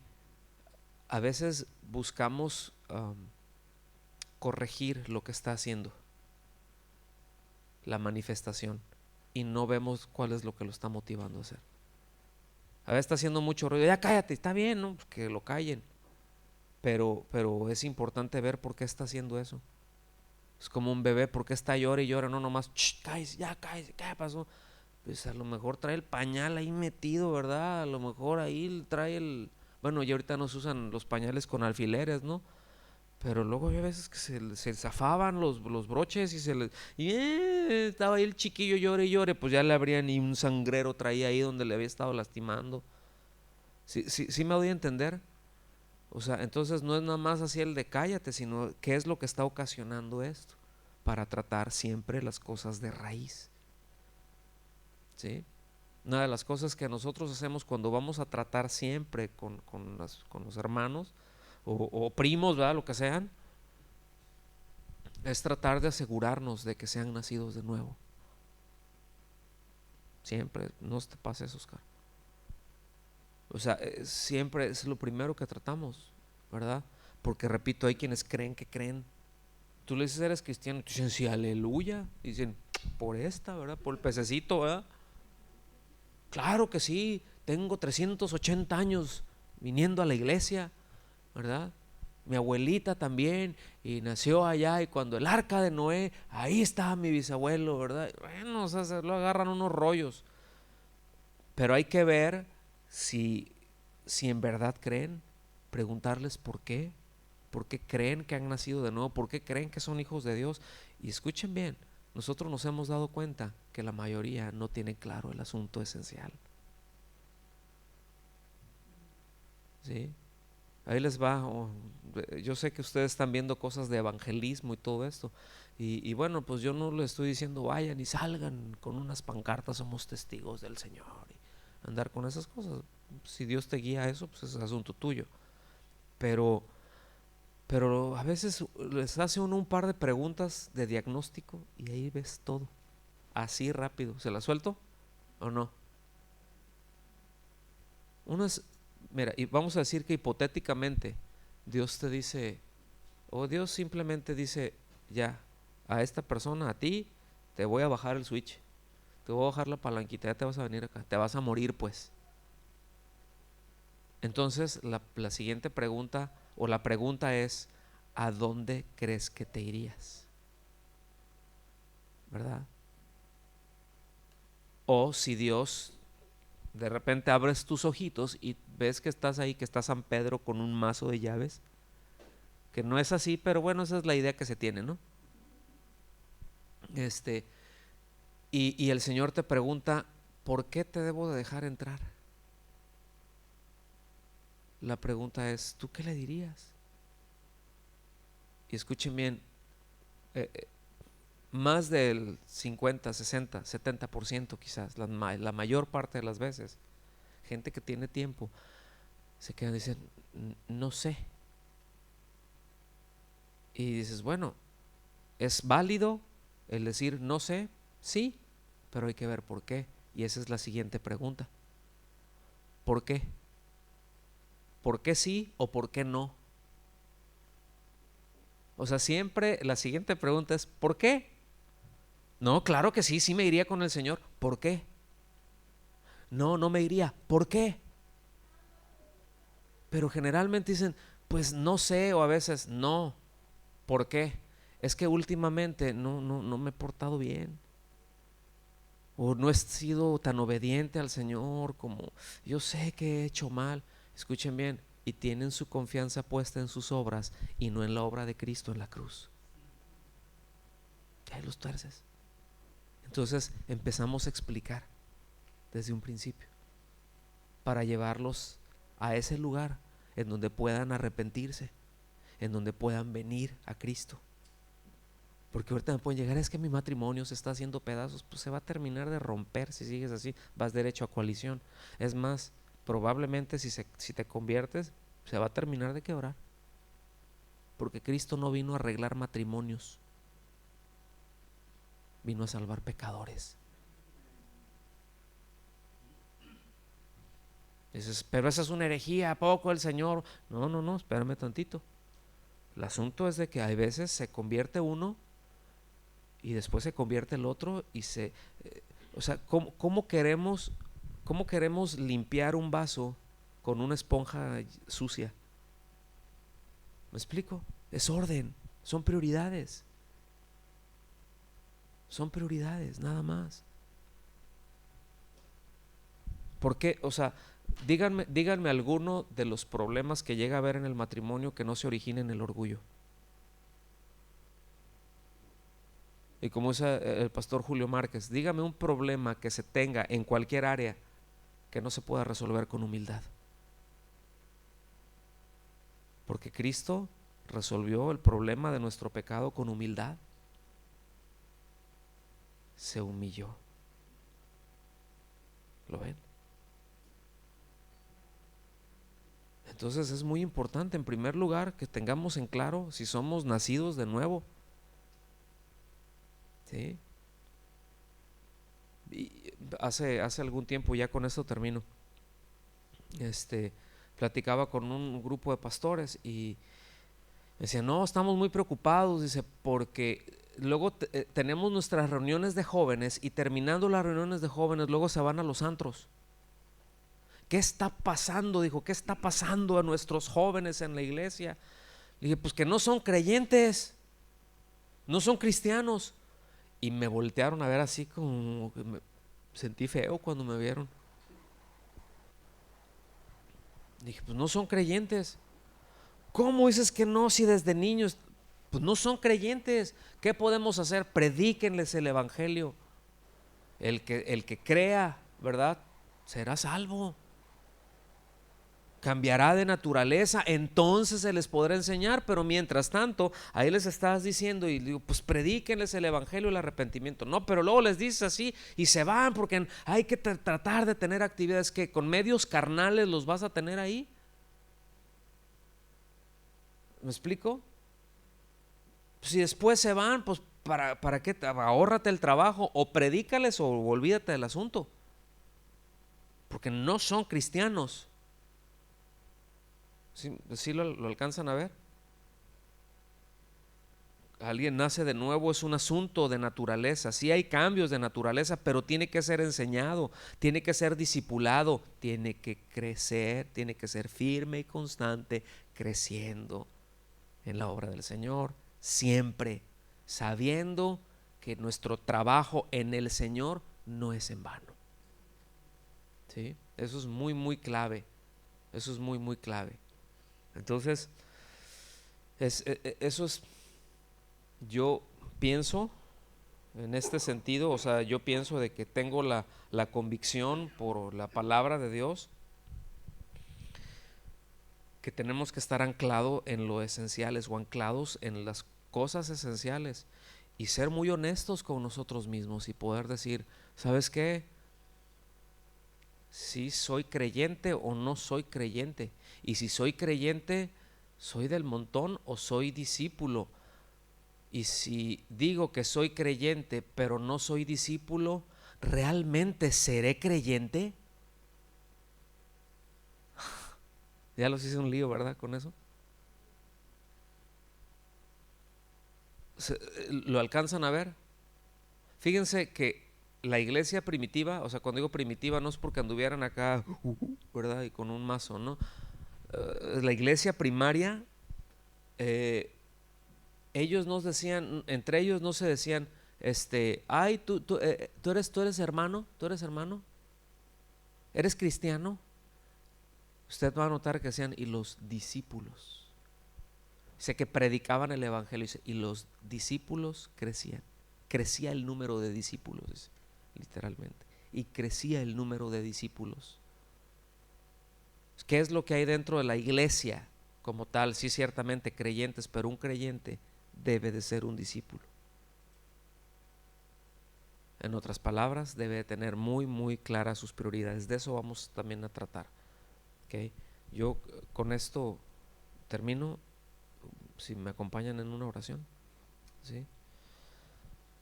A veces buscamos corregir lo que está haciendo, la manifestación y no vemos cuál es lo que lo está motivando a hacer. A veces está haciendo mucho ruido, ya cállate, está bien, ¿no? Pues que lo callen. Pero es importante ver por qué está haciendo eso. Es como un bebé, ¿por qué está llora y llora? No, nomás, cállese, ya cállese, ¿qué pasó? Pues a lo mejor trae el pañal ahí metido, ¿verdad? A lo mejor ahí trae el... Bueno, y ahorita no se usan los pañales con alfileres, ¿no? Pero luego había veces que se zafaban los broches y estaba ahí el chiquillo llore y llore, pues ya le abrían y un sangrero traía ahí donde le había estado lastimando. Sí me doy a entender. O sea, entonces no es nada más así el de cállate, sino qué es lo que está ocasionando esto, para tratar siempre las cosas de raíz. ¿Sí? Una de las cosas que nosotros hacemos cuando vamos a tratar siempre con los hermanos o primos, ¿verdad? Lo que sean, es tratar de asegurarnos de que sean nacidos de nuevo. Siempre, no te pase eso, Oscar. O sea, siempre es lo primero que tratamos, ¿verdad? Porque repito, hay quienes creen que creen. Tú le dices, eres cristiano, y te dicen, sí, aleluya. Y dicen, por esta, ¿verdad? Por el pececito, ¿verdad? Claro que sí, tengo 380 años viniendo a la iglesia, ¿verdad? Mi abuelita también, y nació allá, y cuando el arca de Noé, ahí estaba mi bisabuelo, ¿verdad? Bueno, o sea, se lo agarran unos rollos. Pero hay que ver si en verdad creen, preguntarles por qué creen que han nacido de nuevo, por qué creen que son hijos de Dios. Y escuchen bien, nosotros nos hemos dado cuenta que la mayoría no tiene claro el asunto esencial. ¿Sí? Ahí les va. Yo sé que ustedes están viendo cosas de evangelismo y todo esto. Y bueno, pues yo no les estoy diciendo vayan y salgan con unas pancartas, somos testigos del Señor. Y andar con esas cosas. Si Dios te guía a eso, pues es asunto tuyo. Pero a veces les hace uno un par de preguntas de diagnóstico y ahí ves todo. Así rápido. ¿Se la suelto o no? Unas, mira, y vamos a decir que hipotéticamente Dios te dice, o Dios simplemente dice, ya, a esta persona, a ti, te voy a bajar el switch, te voy a bajar la palanquita, ya te vas a venir acá, te vas a morir pues. Entonces la siguiente pregunta, o la pregunta es, ¿a dónde crees que te irías? ¿Verdad? O si Dios de repente abres tus ojitos y ves que estás ahí, que está San Pedro con un mazo de llaves, que no es así, pero bueno, esa es la idea que se tiene, ¿no? Y el Señor te pregunta, ¿por qué te debo de dejar entrar? La pregunta es, ¿tú qué le dirías? Y escuchen bien, más del 50, 60, 70% quizás, la mayor parte de las veces, gente que tiene tiempo, se quedan y dicen, no sé. Y dices, bueno, ¿es válido el decir no sé? Sí, pero hay que ver por qué. Y esa es la siguiente pregunta. ¿Por qué? ¿Por qué sí o por qué no? O sea, siempre la siguiente pregunta es ¿por qué? No, claro que sí, sí me iría con el Señor. ¿Por qué? No, no me iría. ¿Por qué? Pero generalmente dicen, pues no sé, o a veces no. ¿Por qué? Es que últimamente no me he portado bien. O no he sido tan obediente al Señor como yo sé que he hecho mal. Escuchen bien, y tienen su confianza puesta en sus obras y no en la obra de Cristo en la cruz. Ahí los tuerces. Entonces empezamos a explicar desde un principio para llevarlos a ese lugar en donde puedan arrepentirse, en donde puedan venir a Cristo. Porque ahorita me pueden llegar, es que mi matrimonio se está haciendo pedazos, pues se va a terminar de romper si sigues así, vas derecho a coalición. Es más, probablemente si te conviertes, se va a terminar de quebrar. Porque Cristo no vino a arreglar matrimonios, vino a salvar pecadores. Dices, pero esa es una herejía, ¿a poco el Señor? No, espérame tantito. El asunto es de que hay veces se convierte uno y después se convierte el otro y o sea, ¿cómo queremos limpiar un vaso con una esponja sucia? ¿Me explico? Es orden, son prioridades. Son prioridades, nada más. ¿Por qué? O sea, díganme alguno de los problemas que llega a haber en el matrimonio que no se originen en el orgullo. Y como dice el pastor Julio Márquez, dígame un problema que se tenga en cualquier área que no se pueda resolver con humildad. Porque Cristo resolvió el problema de nuestro pecado con humildad. Se humilló. ¿Lo ven? Entonces es muy importante, en primer lugar, que tengamos en claro si somos nacidos de nuevo. ¿Sí? Y hace algún tiempo, ya con esto termino, platicaba con un grupo de pastores y me decían, no, estamos muy preocupados, dice, porque luego tenemos nuestras reuniones de jóvenes y terminando las reuniones de jóvenes luego se van a los antros. ¿Qué está pasando? Dijo, ¿qué está pasando a nuestros jóvenes en la iglesia? Le dije, pues que no son creyentes, no son cristianos. Y me voltearon a ver así como que me sentí feo cuando me vieron. Dije, pues no son creyentes. ¿Cómo dices que no si desde niños? Pues no son creyentes. ¿Qué podemos hacer? Predíquenles el evangelio. El que crea, ¿verdad? Será salvo. Cambiará de naturaleza, entonces se les podrá enseñar, pero mientras tanto, ahí les estás diciendo y digo, pues predíquenles el evangelio y el arrepentimiento. No, pero luego les dices así y se van porque hay que tratar de tener actividades que con medios carnales los vas a tener ahí. ¿Me explico? Pues si después se van, pues ¿para qué? Ahórrate el trabajo o predícales o olvídate del asunto. Porque no son cristianos. ¿Sí lo alcanzan a ver? Alguien nace de nuevo, es un asunto de naturaleza. Sí hay cambios de naturaleza, pero tiene que ser enseñado, tiene que ser discipulado, tiene que crecer, tiene que ser firme y constante, creciendo en la obra del Señor, siempre sabiendo que nuestro trabajo en el Señor no es en vano. ¿Sí? Eso es muy, muy clave. Eso es muy, muy clave. Entonces, eso es, yo pienso en este sentido, o sea, yo pienso de que tengo la convicción por la palabra de Dios que tenemos que estar anclados en lo esenciales o anclados en las cosas esenciales y ser muy honestos con nosotros mismos y poder decir, ¿sabes qué? Si soy creyente o no soy creyente, y si soy creyente, ¿soy del montón o soy discípulo? Y si digo que soy creyente pero no soy discípulo, ¿realmente seré creyente? Ya los hice un lío, ¿verdad? Con eso. ¿Lo alcanzan a ver? Fíjense que la iglesia primitiva, o sea, cuando digo primitiva no es porque anduvieran acá, ¿verdad? Y con un mazo, ¿no? La iglesia primaria, ellos nos decían, entre ellos no se decían, ay, tú eres hermano, eres cristiano. Usted va a notar que decían, y los discípulos. Dice que predicaban el evangelio, y los discípulos crecían. Crecía el número de discípulos, dice, literalmente. Y crecía el número de discípulos. ¿Qué es lo que hay dentro de la iglesia como tal? Sí, ciertamente creyentes, pero un creyente debe de ser un discípulo. En otras palabras, debe de tener muy, muy claras sus prioridades. De eso vamos también a tratar. ¿Okay? Yo con esto termino. Si me acompañan en una oración. ¿Sí?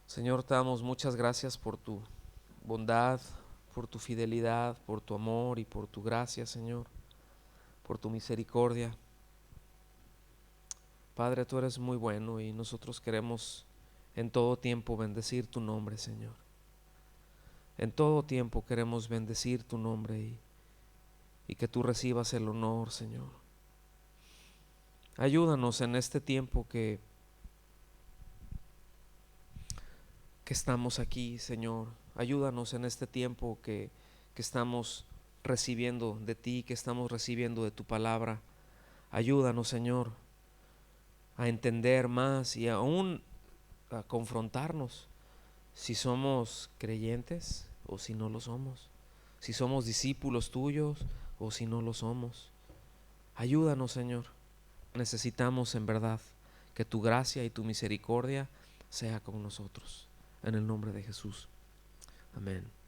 Señor, te damos muchas gracias por tu bondad, por tu fidelidad, por tu amor y por tu gracia, Señor, por tu misericordia. Padre, tú eres muy bueno y nosotros queremos en todo tiempo bendecir tu nombre, Señor. En todo tiempo queremos bendecir tu nombre y que tú recibas el honor, Señor. Ayúdanos en este tiempo que estamos aquí, Señor. Ayúdanos en este tiempo que estamos recibiendo de ti, que estamos recibiendo de tu palabra. Ayúdanos, Señor, a entender más y aún a confrontarnos si somos creyentes o si no lo somos, si somos discípulos tuyos o si no lo somos. Ayúdanos, Señor. Necesitamos en verdad que tu gracia y tu misericordia sea con nosotros. En el nombre de Jesús. Amén.